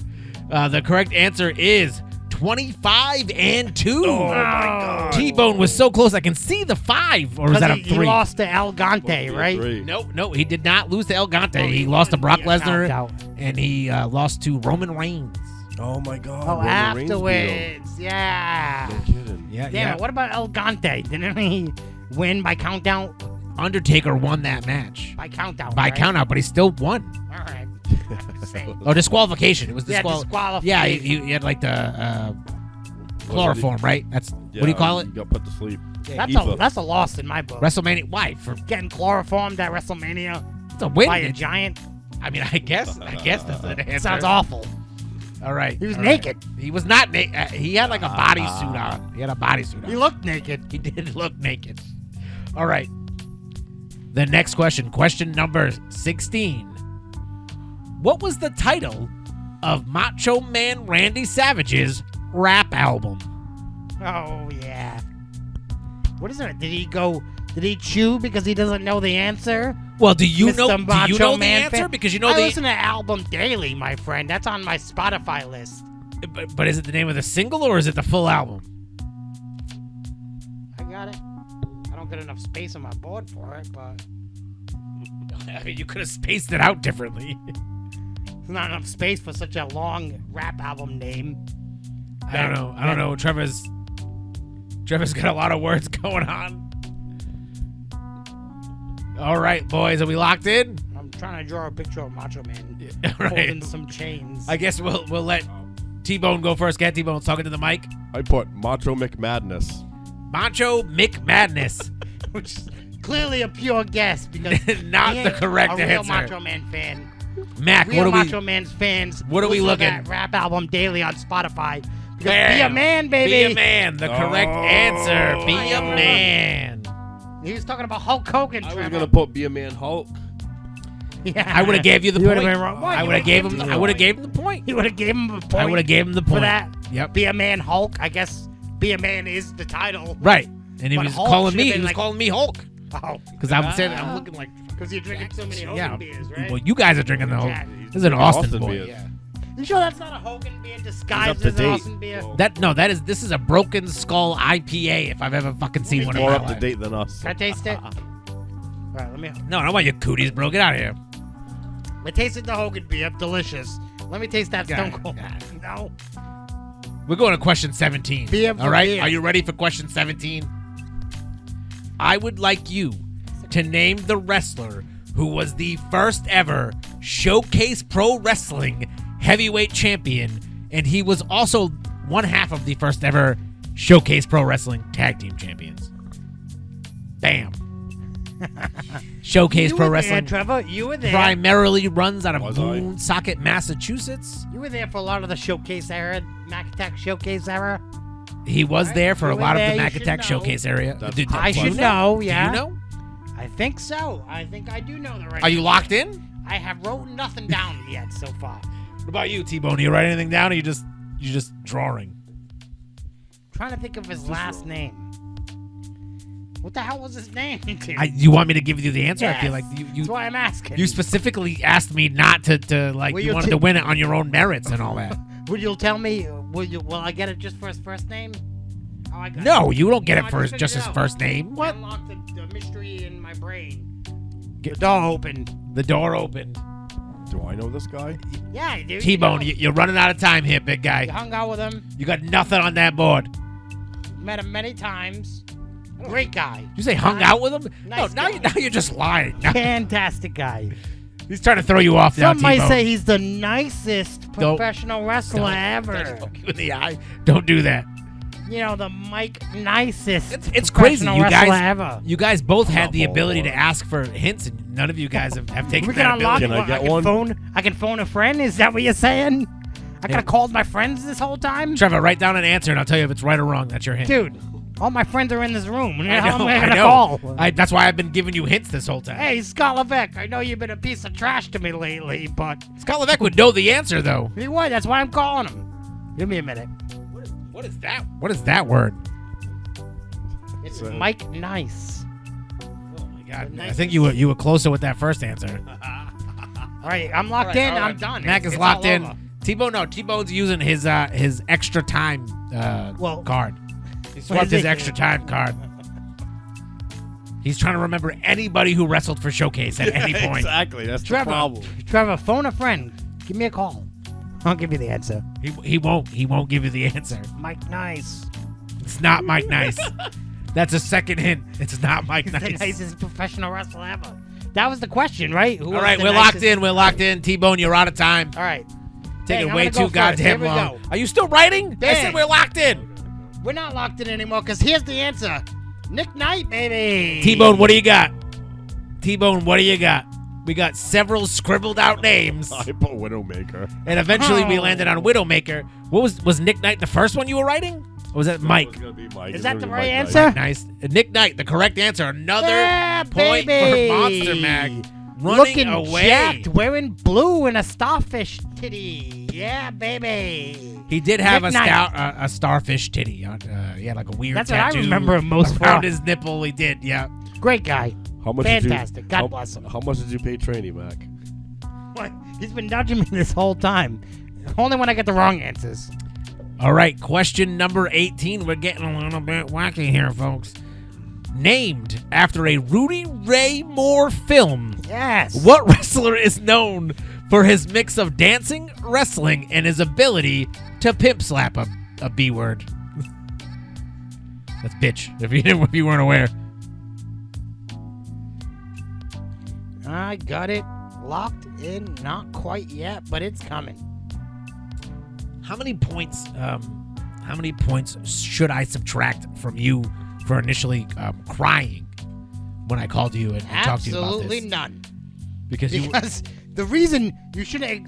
The correct answer is 25 and 2. Oh my God. T-Bone was so close. I can see the 5, or is that a 3? He lost to El Supposed to Gante, be a right? 3. No, he did not lose to El Gante. Oh, he lost to Brock Yeah, Lesnar, knocked out. and he lost to Roman Reigns. Oh my God. Oh, Roman Reigns beat him. afterwards. Yeah. No kidding. Yeah, Damn it, what about El Gante? Didn't he win by countdown? Undertaker won that match By countdown, by right? countout, but he still won. All right. Same. Oh, disqualification. It was Yeah, disqualification. disqualification. Yeah, he had like the chloroform, right? That's what do you call it? You got put to sleep. That's a loss in my book. WrestleMania. Why? For Getting chloroformed at WrestleMania it's a win. by a giant. I mean, I guess that's an answer. Sounds awful. All right. He was all naked. right. He was not naked. He had like a bodysuit on. He had a bodysuit on. He looked naked. He did look naked. All right. The next question, question number 16. What was the title of Macho Man Randy Savage's rap album? Oh, yeah. What is it? Did he chew because he doesn't know the answer? Well, do you Mr. know Macho the Man answer? fan? Because you know I the listen to album daily, my friend. That's on my Spotify list. but is it the name of the single or is it the full album? I got it. I don't get enough space on my board for it, but I mean, you could have spaced it out differently. there's not enough space for such a long rap album name. I don't know. Trevor's got a lot of words going on. All right, boys, are we locked in? I'm trying to draw a picture of Macho Man Right. holding some chains. I guess we'll let T-Bone go first. Get T-Bone talking to the mic. I put Macho McMadness. Macho Mick Madness. Which is clearly a pure guess because Not he the ain't correct a real answer. Macho Man fan. Mac, Real what are we? Macho Man's fans. what are we listen to looking? that rap album daily on Spotify. Because Bam. be a man, baby. Be a man. The correct Oh. answer. Be a Yeah. man. He was talking about Hulk Hogan. I was Trevor. gonna put Be a Man Hulk. Yeah. I would have gave you the You point. would've been wrong. What? I You would have would've gave given him. the I would have point. gave him the point. You would have gave him a point. I would have gave him the point for that. Yep. Be a Man Hulk. I guess Be a Man is the title. Right. And he But was Hulk calling should've me. been He was like- calling me Hulk Oh, because I'm saying I'm looking like. because you're drinking so many Hogan beers, right? Well, you guys are drinking the Hulk. Yeah. This is an Austin, Austin boy. beer. Yeah. You sure that's not a Hogan beer disguised to as an date. Austin beer? Well, This is a Broken Skull IPA if I've ever fucking seen one. in more my up to life. date than us. Can I taste it? All right, let me. No, I don't want your cooties, bro. Get out of here. I tasted the Hogan beer. Delicious. Let me taste that Stone God, Cold. God. No. We're going to question 17. Beer for All right? beer. Are you ready for question 17? I would like you to name the wrestler who was the first ever Showcase Pro Wrestling heavyweight champion, and he was also one half of the first ever Showcase Pro Wrestling tag team champions. Bam. Showcase You Pro were Wrestling there, Trevor. You were there. primarily runs out of Was I? Woonsocket, Massachusetts. You were there for a lot of the Showcase era, Mack Attack Showcase era. He was Right, there for you a were lot of there, the you Mack should Attack know. showcase area. That's Did- I do should you know, Do yeah. you know? I think so. I think I do know the right. Are you answer. locked in? I have wrote nothing down yet so far. What about you, T-Bone? Do you write anything down, or you just drawing? Trying to think of his last name. What the hell was his name? Dude? You want me to give you the answer? I feel like Yes. you That's why I'm asking. you specifically asked me not to like Will you you wanted t- to win it on your own merits and all that. Will you tell me? Will I get it just for his first name? Oh, I got No, you don't get No, it for I his, just his figured it out. first name. What? Unlock the mystery in my brain. Get- The door opened. The door opened. Do I know this guy? Yeah, dude. T-Bone, you you're running out of time here, big know. You guy. hung out with him. You got nothing on that board. Met him many times. Great guy. Did you say hung out with him? Nice no, guy. now you're just lying. Now- Fantastic guy. He's trying to throw you off now, Some might T-Bone. say he's the nicest Don't- professional wrestler Don't ever. poke you in the eye. Don't do that. You know, the Mike nicest It's crazy. professional You wrestler guys, ever. you guys both had the Oh, ability to Lord. ask for hints, and none of you guys have taken We can that unlock ability. Can I what, get can one? I can phone a friend? Is that what you're saying? I could have called my friends this whole time? Trevor, write down an answer, and I'll tell you if it's right or wrong. That's your hint. Dude, all my friends are in this room. I How am know. I I going to know. call? That's why I've been giving you hints this whole time. Hey, Scott Levesque, I know you've been a piece of trash to me lately, but Scott Levesque would know the answer, though. he would. That's why I'm calling him. Give me a minute. What is that? What is that word? It's So- Mike Nice. Oh my God! The I think you were closer with that first answer. All right, I'm locked in. I'm done. Mac is It's locked all in. over. T-Bone's using his extra time Well- card. He What swapped is his it? extra time card. He's trying to remember anybody who wrestled for Showcase at any point. Exactly. That's the Trevor, problem. Trevor, phone a friend. Give me a call. I'll give you the answer. He won't give you the answer. Mike Nice. It's not Mike Nice. That's a second hint. It's not Mike He's the Nice. nicest professional wrestler ever. That was the question, right? Who All was right, the we're locked nicest- in. We're locked in. T-Bone, you're out of time. All right. Taking Dang, I'm way gonna go too first. Here goddamn we long. go. Are you still writing? I Dang. said we're locked in. We're not locked in anymore because here's the answer. Nick Knight, baby. T-Bone, what do you got? T-Bone, what do you got? We got several scribbled out names, I put Widowmaker. and eventually we Oh. landed on Widowmaker. What was Nick Knight the first one you were writing? Or was that Mike? It's gonna be Mike. Is It's that gonna the be right Mike answer? Knight. Nice. Nick Knight, the correct answer. Another Yeah, point baby. for Monster Mack. Running Looking away. jacked, wearing blue and a starfish titty. Yeah, baby. He did have Nick a, Knight. a starfish titty. He had like a weird That's what I tattoo remember him most around for. his nipple. He did, yeah. Great guy. How much Fantastic. Did you, God how, bless him. How much did you pay Trainee, Mac? What? He's been nudging me this whole time. Only when I get the wrong answers. All right, question number 18. We're getting a little bit wacky here, folks. Named after a Rudy Ray Moore film, Yes. what wrestler is known for his mix of dancing, wrestling, and his ability to pimp slap a B word? That's bitch, if you weren't aware. I got it locked in. Not quite yet, but it's coming. How many points should I subtract from you for initially crying when I called you and talked to you about Absolutely this? none. Because you Because the reason you shouldn't,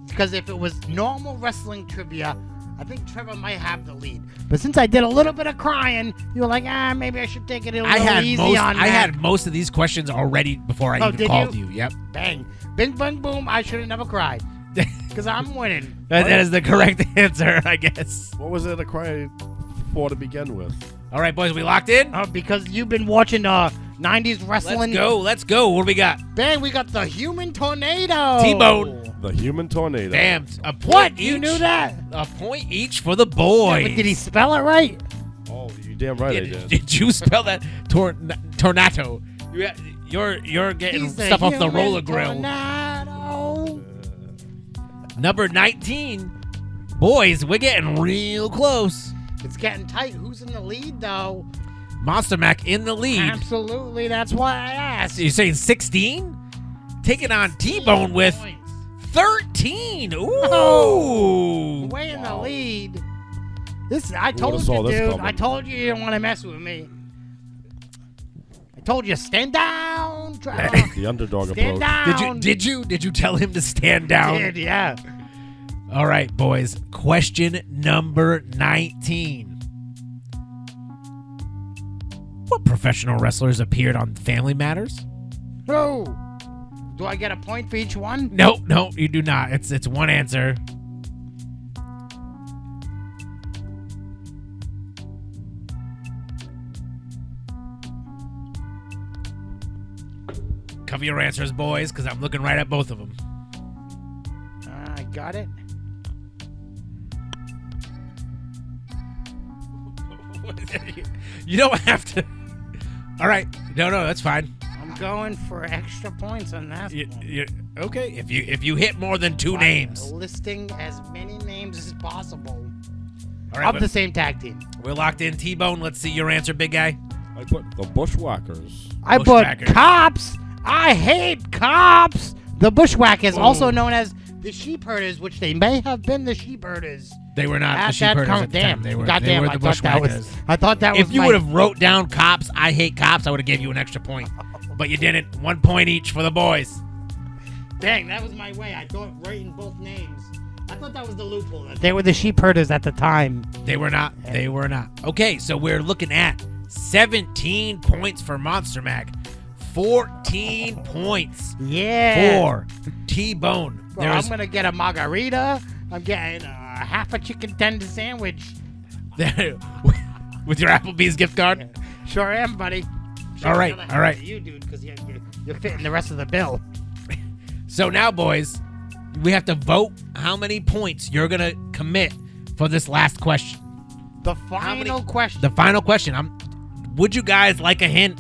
because if it was normal wrestling trivia, I think Trevor might have the lead. But since I did a little bit of crying, you were like, maybe I should take it a little easy on that. I had most of these questions already before I Oh, even did called you? you. Yep. Bang. Bing, bang, boom. I should have never cried. Because I'm winning. That is the correct answer, I guess. What was it I cried for to begin with? All right, boys, we locked in? Because you've been watching 90s wrestling. Let's go. What do we got? Bang, we got the human tornado. T-Bone. The human tornado. Damn. A point What? each. You knew that? A point each for the boys. Yeah, but did he spell it right? Oh, you damn right I did. Did you spell that tornado? You're getting He's the stuff off the human roller grill. tornado. Number 19. Boys, we're getting real close. It's getting tight. Who's in the lead, though? Monster Mack in the lead. Absolutely. That's why I asked. You're saying 16? Taking on T-Bone with Points. 13. Ooh. Oh. Way in the lead. I told would've saw you, this dude. coming. I told you didn't want to mess with me. I told you, stand down, Trevor. The underdog Stand approach. down. Did you tell him to stand down? I did, yeah. All right, boys. Question number 19. What professional wrestlers appeared on Family Matters? Oh. Do I get a point for each one? No, you do not. It's one answer. Cover your answers, boys, because I'm looking right at both of them. I got it. You don't have to. All right. No, that's fine. I'm going for extra points on that one. Okay. If you hit more than two names. Listing as many names as possible All right, of the same tag team. we're locked in. T-Bone, let's see your answer, big guy. I put the Bushwhackers. I put Bushwhackers. cops. I hate cops. The Bushwhackers, also known as the Sheepherders, which they may have been the Sheepherders. They were not the At that Sheepherders con- at the damn, time. They were goddamn, the I thought that was. Bushwhackers. I thought that was. If you would have wrote down cops, I hate cops, I would have gave you an extra point. But you didn't. 1 point each for the boys. Dang, that was my way. I thought writing both names. I thought that was the loophole. They were the Sheepherders at the time. They were not. They were not. Okay, so we're looking at 17 points for Monster Mack. 14 points Yeah. for T-Bone. Bro, I'm gonna get a margarita. I'm getting half a chicken tender sandwich. With your Applebee's gift card? Sure am, buddy. All right, Another all right. half for you, dude, because you're fitting the rest of the bill. So now, boys, we have to vote how many points you're going to commit for this last question. The final question. The final question. Would you guys like a hint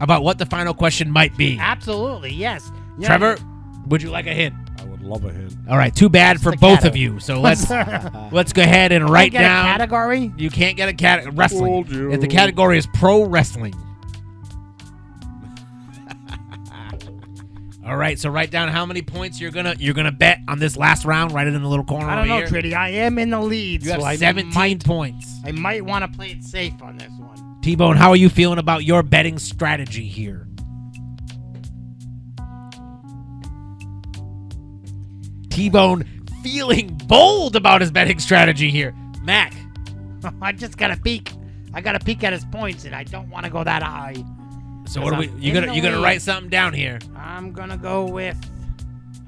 about what the final question might be? Absolutely, yes. Yeah. Trevor, would you like a hint? I would love a hint. All right, too bad for Staccato. both of you. So let's go ahead and Can I write get down. a category. You can't get a wrestling. Told you. If the category is pro wrestling. All right, so write down how many points you're gonna bet on this last round. Write it in the little corner I don't know, over here. Tritty. I am in the lead, You have so 17 points. I might want to play it safe on this one. T-Bone, how are you feeling about your betting strategy here? T-Bone feeling bold about his betting strategy here. Mack, I just got to peek. I got to peek at his points, and I don't want to go that high. so what are we? I'm You in gonna the lead. write something down here? I'm gonna go with.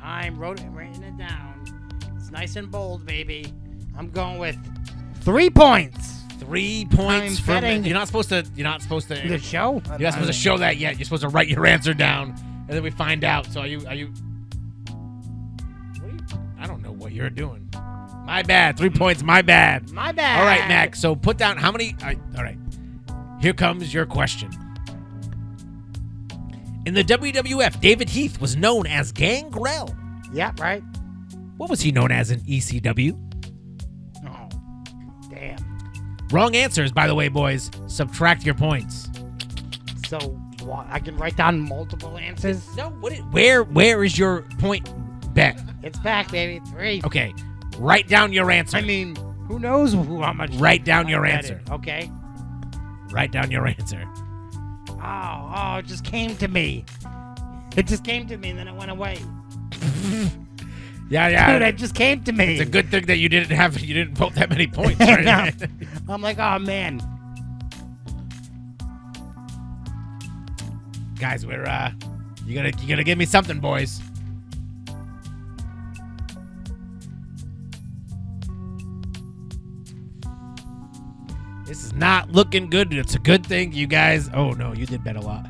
I'm writing it down. It's nice and bold, baby. I'm going with 3 points. 3 points I'm for betting- You're not supposed to. You're not supposed to. The show. You're not supposed to show that yet. You're supposed to write your answer down, and then we find out. So are you? What are you? I don't know what you're doing. My bad. 3 points. My bad. My bad. All right, Mac. So put down how many. All right. Here comes your question. In the WWF, David Heath was known as Gangrel. Yeah, right. What was he known as in ECW? Oh, damn. Wrong answers, by the way, boys. Subtract your points. So what, I can write down multiple answers. No. Where is your point bet? It's back, baby. 3. Okay. Write down your answer. I mean, who knows how much? Write down your I bet answer. it. Okay. Write down your answer. Oh, it just came to me. It just came to me, and then it went away. Yeah. Dude, it just came to me. It's a good thing that you didn't vote that many points. I Right? know. I'm like, oh man. Guys, we're you gotta give me something, boys. This is not looking good. It's a good thing you guys. Oh no, you did bet a lot.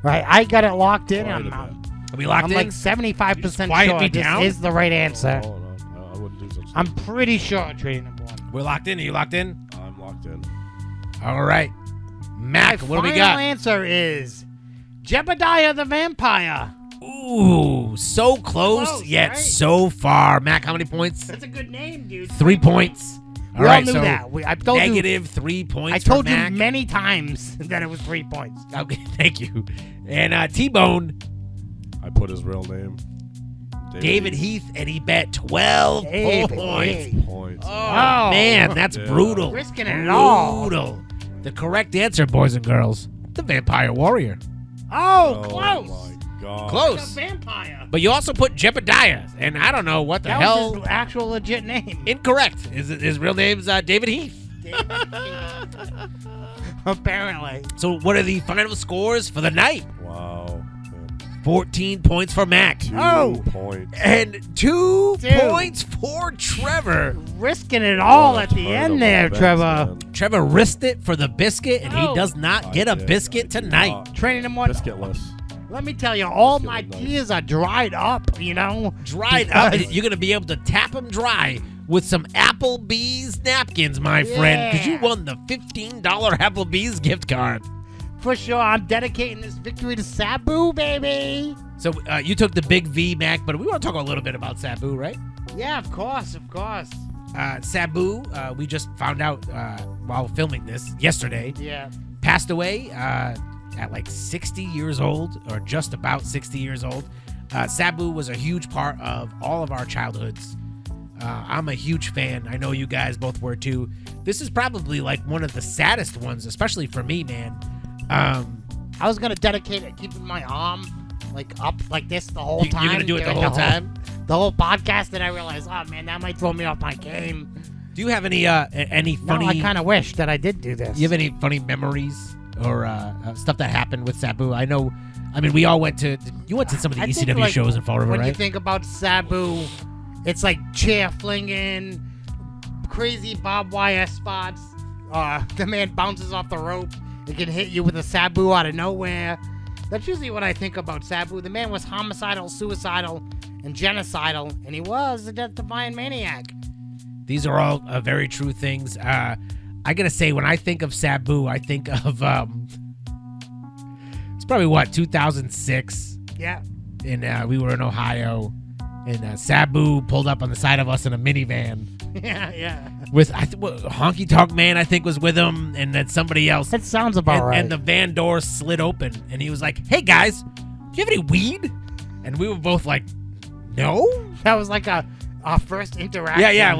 Right, I got it locked in. Quite a I'm bit. Are we locked I'm in? like 75% quiet me sure down? this is the right answer. Oh, no, I wouldn't do such I'm thing. pretty sure trading number one. We're locked in. Are you locked in? I'm locked in. All right. Mack, My what do we final got? answer is Jebediah the Vampire. Ooh, so close, yet right? so far. Mack, how many points? That's a good name, dude. 3 points. All We all right, knew so that. I told you. negative 3 points. I told for you Mack. many times that it was 3 points. Okay, thank you. And T-Bone, I put his real name. David Heath, and he bet 12 David points. Heath. Points. Oh, man, that's Yeah. brutal. Risking it all. Brutal. The correct answer, boys and girls, the Vampire Warrior. Oh, close. my God. The Close. Vampire. But you also put Jebediah, and I don't know what the That hell. was his actual legit name. Incorrect. His real name's David Heath. Apparently. So what are the final scores for the night? Wow. 14 points for Mack. 2 points. And 2 Two. points for Trevor. Risking it all Oh, at the that's end hurtable there, bets, Trevor. man. Trevor risked it for the biscuit, and he Oh. does not get a I did. biscuit I did tonight. not. Training him one. Biscuitless. Let me tell you, all Biscuit my was nice. gears are dried up, you know? Dried up. Because- You're going to be able to tap them dry with some Applebee's napkins, my friend, because you Yeah. won the $15 Applebee's gift card. For sure, I'm dedicating this victory to Sabu, baby. So you took the big V, Mac, but we want to talk a little bit about Sabu, right? Yeah, of course, of course. Sabu, we just found out while filming this yesterday, Yeah. passed away at like 60 years old, or just about 60 years old. Sabu was a huge part of all of our childhoods. I'm a huge fan. I know you guys both were too. This is probably like one of the saddest ones, especially for me, man. I was gonna dedicate it keeping my arm like up like this the whole time. You're gonna do it the during whole time? The whole podcast, and I realized, oh man, that might throw me off my game. Do you have any funny? No, I kind of wish that I did do this. You have any funny memories or stuff that happened with Sabu? I know. I mean, we all went to. You went to some of the I think, ECW like, shows in Fall River, when right? you think about Sabu, it's like chair flinging, crazy barbed wire spots. The man bounces off the rope. It can hit you with a Sabu out of nowhere. That's usually what I think about Sabu. The man was homicidal, suicidal, and genocidal, and he was a death-defying maniac. These are all very true things. I gotta say, when I think of Sabu, I think of it's probably what 2006, Yeah. and we were in Ohio, and Sabu pulled up on the side of us in a minivan yeah. with Honky Tonk Man, I think, was with him, and then somebody else. That sounds about and, right. and the van door slid open, and he was like, "Hey guys, do you have any weed?" And we were both like, "No." That was like our first interaction. Yeah,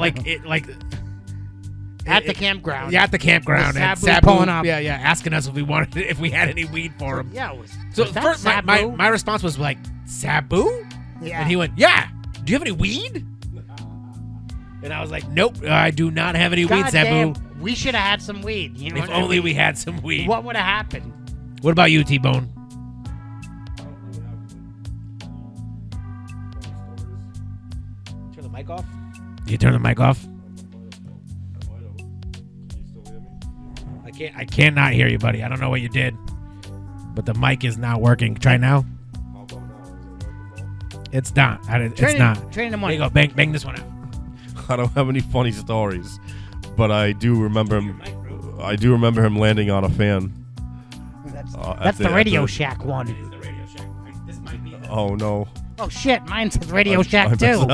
at the campground. Yeah, at the campground. With And Sabu pulling up. Yeah, asking us if we had any weed for him. Yeah, So was that first, Sabu? my response was like, Sabu? Yeah. And he went, yeah. Do you have any weed? And I was like, nope, I do not have any weed, God Sabu. damn, we should have had some weed. You know If what I only mean? we had some weed. What would have happened? What about you, T-Bone? Turn the mic off. You turn the mic off? I cannot hear you, buddy. I don't know what you did, but the mic is not working. Try now. It's not. It's not. Train them There you on. go. Bang this one out. I don't have any funny stories, but I do remember him. I do remember him landing on a fan. That's, at that's the at Radio Shack one. The Radio Shack. This might be the Oh no. Oh shit, mine says Radio Shack too.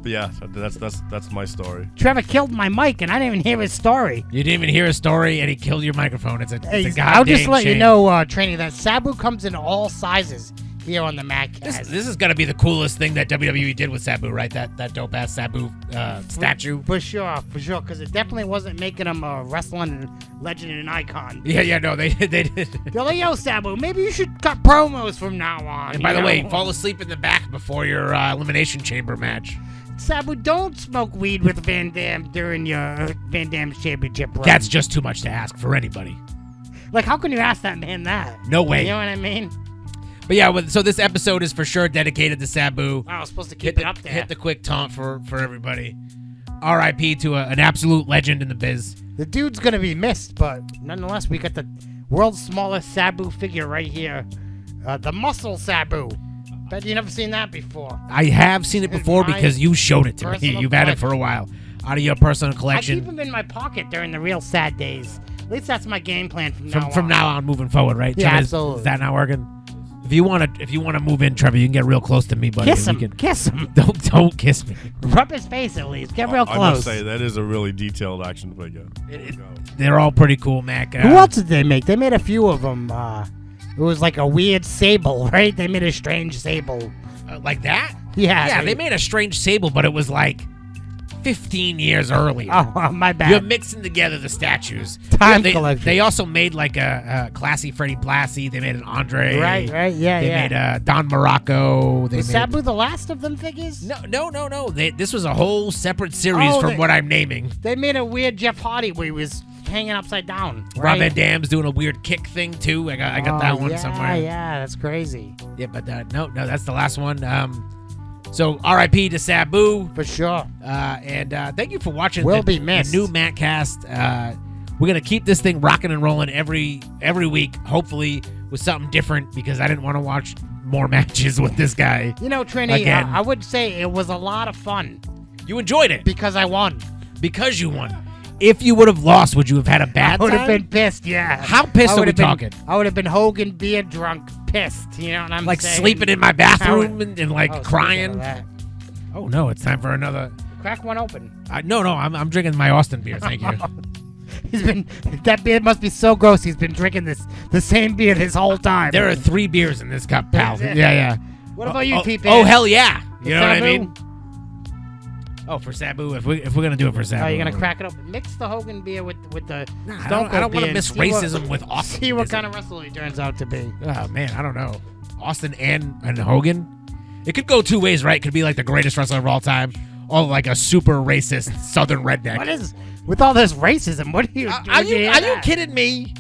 But yeah, that's my story. Trevor killed my mic, and I didn't even hear his story. You didn't even hear a story, and he killed your microphone. It's a Hey, goddamn I'll just let you shame. know, Training, that Sabu comes in all sizes here on the Mack Cast. This is gonna be the coolest thing that WWE did with Sabu, right? That dope ass Sabu statue. For sure, because it definitely wasn't making him a wrestling legend and icon. Yeah, no, they did. They're like, yo, Sabu, maybe you should cut promos from now on. And by you the way, know? fall asleep in the back before your elimination chamber match. Sabu, don't smoke weed with Van Dam during your Van Dam's championship run. That's just too much to ask for anybody. Like, how can you ask that man that? No way. You know what I mean? But yeah, so this episode is for sure dedicated to Sabu. I was supposed to keep it up there. Hit the quick taunt for everybody. R.I.P. to an absolute legend in the biz. The dude's gonna be missed, but nonetheless, we got the world's smallest Sabu figure right here. The Muscle Sabu. Bet you never seen that before. I have seen it before My because you showed it to me. personal You've had it for a while. Out of your personal I collection. keep him in my pocket during the real sad days. At least that's my game plan From now on, moving forward, right? Yeah, Trevor, absolutely. Is that not working? If you want to move in, Trevor, you can get real close to me, buddy. Kiss and him. we Kiss him. Don't kiss me. Rub his face at least. Get real I close. must say, that is a really detailed action figure. They're all pretty cool, Mac. Who else did they make? They made a few of them. It was like a weird sable, right? They made a strange sable. Like that? Yeah. Yeah, they made a strange sable, but it was like 15 years earlier. Oh, my bad. You're mixing together the statues. Time they, collection. They also made like a classy Freddie Blassie. They made an Andre. Right, yeah, They made Don Morocco. They Was made, Sabu the last of them figures? No. This was a whole separate series Oh, from what I'm naming. They made a weird Jeff Hardy where he was hanging upside down. Rob Right? Van Dam's doing a weird kick thing too. I got that one somewhere. Yeah, that's crazy. Yeah, but no, that's the last one. So R.I.P. to Sabu. For sure. And thank you for watching Will be the missed. new Mack Cast. We're gonna keep this thing rocking and rolling every week, hopefully with something different, because I didn't want to watch more matches with this guy. You know, Trini, Again. I would say it was a lot of fun You enjoyed it because I won. because you won. If you would have lost, would you have had a bad I would time? have been pissed, yeah. How pissed I are would we have been- talking? I would have been Hogan beer drunk, pissed. You know what I'm Like saying? sleeping in my bathroom and like Oh, speaking crying. of that. Oh no, it's time for another. Crack one open. No, I'm drinking my Austin beer. Thank you. That beer must be so gross. He's been drinking the same beer this whole time. There are 3 beers in this cup, pal. Is it? Yeah. What about you, T-Pan? Oh hell yeah! You For know what I Sabu? mean? Oh, for Sabu, if we're gonna do it for Sabu, Oh, you're gonna crack it open. Mix the Hogan beer with the Nah, Stone I don't Cold want to beer miss and see what- racism with Austin. See what kind of wrestler he turns out to be. Oh man, I don't know. Austin and Hogan. It could go 2 ways, right? It could be like the greatest wrestler of all time, or like a super racist Southern redneck. What is with all this racism? What are you? Are you kidding me?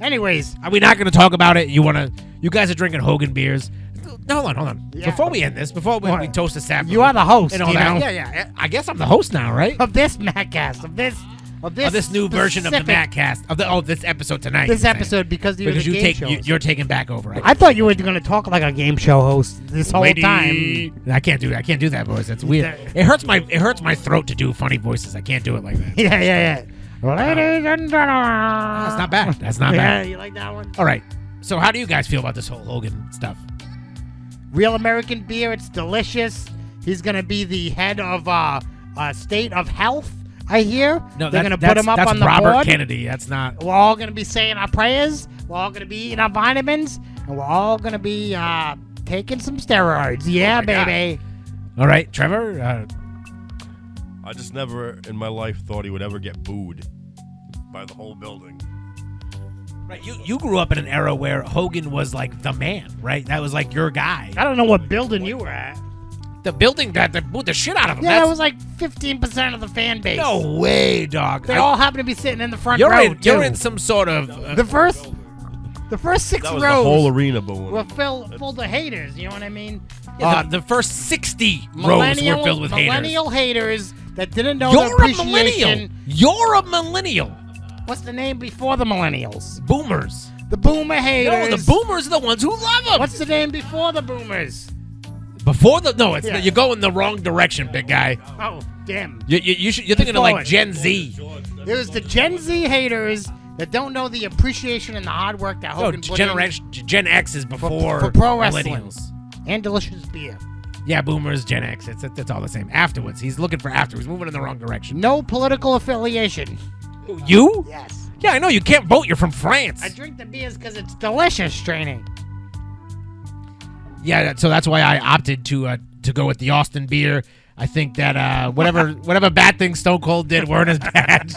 Anyways, Are we not going to talk about it? You guys are drinking Hogan beers. No, hold on. Yeah. Before we end this, before we What? toast the Sabu. you are the host. and all you that. know, Yeah. I guess I'm the host now, right? of this Mack Cast, of this Of this new version of the specific- Mack Cast. This episode tonight. This you're saying. episode because you're Because the game show. you're taking back over. Right? I thought you were going to talk like a game show host this whole Lady- time. I can't do that voice. That's weird. It hurts my throat to do funny voices. I can't do it like that. Yeah. Ladies and gentlemen. That's not bad. That's not Yeah, bad. you like that one? All right. So how do you guys feel about this whole Hogan stuff? Real American beer. It's delicious. He's going to be the head of State of Health, I hear. No, they're going to put him up that's on the Robert board. Kennedy. That's not. We're all going to be saying our prayers. We're all going to be eating our vitamins. And we're all going to be taking some steroids. Yeah, my God. baby. All right, Trevor. I just never in my life thought he would ever get booed by the whole building. Right, you grew up in an era where Hogan was like the man, right? That was like your guy. I don't know what building you were at. The building that booed the shit out of him. Yeah, That's- it was like 15% of the fan base. no way, dog. They all happen to be sitting in the front you're row, in, you're too. in some sort of. The first 6 That was rows the whole arena booing. were full of haters. You know what I mean? the first 60 rows were filled with haters. millennial haters that didn't know You're the a millennial. appreciation. You're a millennial. What's the name before the millennials? Boomers. The boomer haters. No, the boomers are the ones who love them. What's the name before the boomers? Before the no, it's Yeah. you're going the wrong direction, big guy. Oh, damn. You're thinking of Before like it. Gen Z. It was the Gen Z haters that don't know the appreciation and the hard work that No, Hogan put in Gen X is before for pro wrestling. millennials. and delicious beer. Yeah, boomers, Gen X. It's all the same. Afterwards, he's looking for afterwards. Moving in the wrong direction. No political affiliation. You? Yes. Yeah, I know. You can't vote. You're from France. I drink the beers because it's delicious, training. Yeah, so that's why I opted to go with the Austin beer. I think that whatever bad things Stone Cold did weren't as bad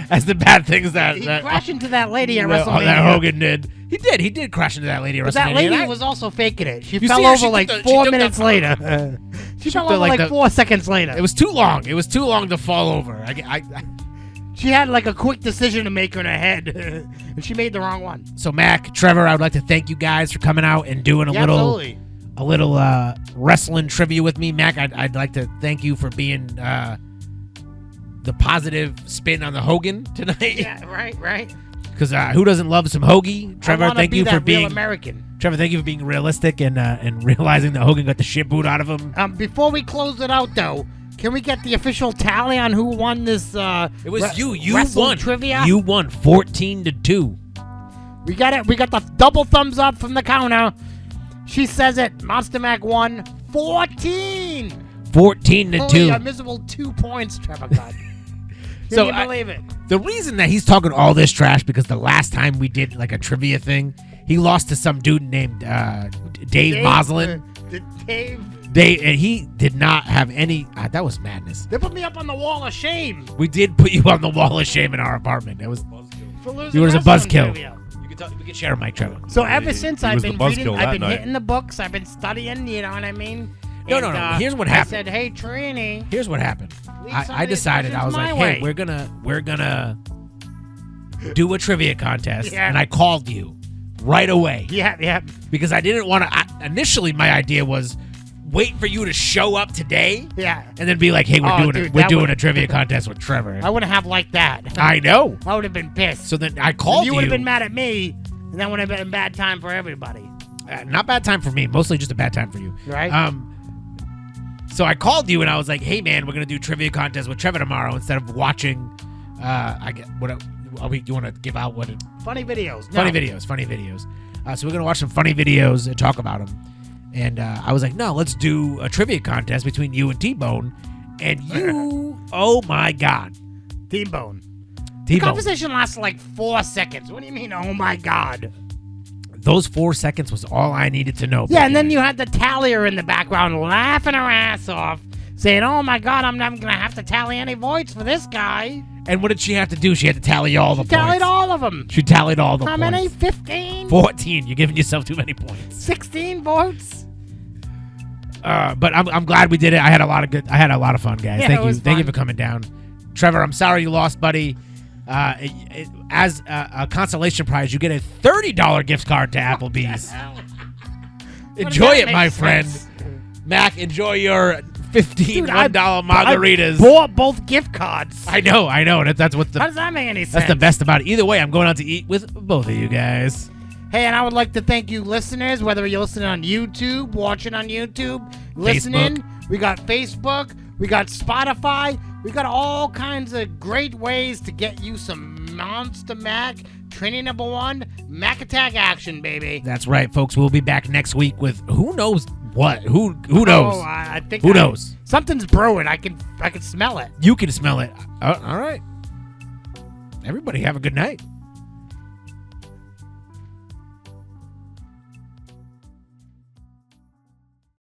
as the bad things that He crashed into that lady at that WrestleMania. Hogan did. He did crash into that lady at But WrestleMania. that lady and I- was also faking it. She You fell see her, over she like took the- 4 she took minutes the- later. She fell took over like like the- 4 seconds later. It was too long. It was too long to fall over. She had like a quick decision to make in her head, and she made the wrong one. So Mac, Trevor, I would like to thank you guys for coming out and doing a little wrestling trivia with me. Mac, I'd like to thank you for being the positive spin on the Hogan tonight. Yeah, right. Because who doesn't love some hoagie? Trevor, I wanna thank be you that for being real American. Trevor, thank you for being realistic and realizing that Hogan got the shit boot out of him. Before we close it out, though, can we get the official tally on who won this? It was you. You wrestle won. Trivia. You won 14-2. We got it. We got the double thumbs up from the counter. She says it. Monster Mack won 14. 14-2. Only a miserable 2 points, Trevor got. So Can you believe it? The reason that he's talking all this trash because the last time we did like a trivia thing, he lost to some dude named Dave Moslin. And he did not have any. That was madness. They put me up on the wall of shame. We did put you on the wall of shame in our apartment. That was For losing you were a wrestling buzzkill. trivia. We can share a mic, Trevor. So ever since he I've was been the buzzkill reading, that I've been night. hitting the books, I've been studying, you know what I mean? No. And, Here's what I happened. said, hey, Trini. Here's what happened. Leave some I of these decided I was questions like, my hey, way. we're gonna do a trivia contest, Yeah. and I called you right away Yeah. because I didn't want to. Initially, my idea was wait for you to show up today, Yeah. and then be like, hey, Oh, we're dude, doing that a trivia contest with Trevor. I wouldn't have liked that. I know. I would have been pissed. So then I called You would have been mad at me, and that would have been a bad time for everybody. Not bad time for me, mostly just a bad time for you. Right. So I called you and I was like, "Hey man, we're gonna do trivia contest with Trevor tomorrow instead of watching." I get what are we? You want to give out what? Funny videos. No. Funny videos. So we're gonna watch some funny videos and talk about them. And I was like, "No, let's do a trivia contest between you and T-Bone." And you, oh my god, T-Bone. The T-Bone. conversation lasted like 4 seconds. What do you mean, oh my God? Those 4 seconds was all I needed to know. Yeah, and then you had the tallier in the background laughing her ass off, saying, oh my God, I'm not going to have to tally any votes for this guy. And what did she have to do? She had to tally all the points. Tallied all of them. She tallied all the How points. many? 15? 14. You're giving yourself too many points. 16 votes? But I'm glad we did it. I had a lot of fun, guys. Yeah, Thank it you. was Thank you fun. for coming down. Trevor, I'm sorry you lost, buddy. As a consolation prize, you get a $30 gift card to Applebee's. Enjoy it, my friend. Mac, enjoy your $15 margaritas. I bought both gift cards. I know. That's what How does that make any sense? that's the best about it. Either way, I'm going out to eat with both of you guys. Hey, and I would like to thank you listeners, whether you're listening on YouTube, watching on YouTube, listening. We got Facebook. We got Spotify. We got all kinds of great ways to get you some Monster Mack, training number 1, Mack Attack action, baby. That's right, folks. We'll be back next week with who knows what. Who knows? Oh, I think Who knows? Something's brewing. I can smell it. You can smell it. All right. Everybody have a good night.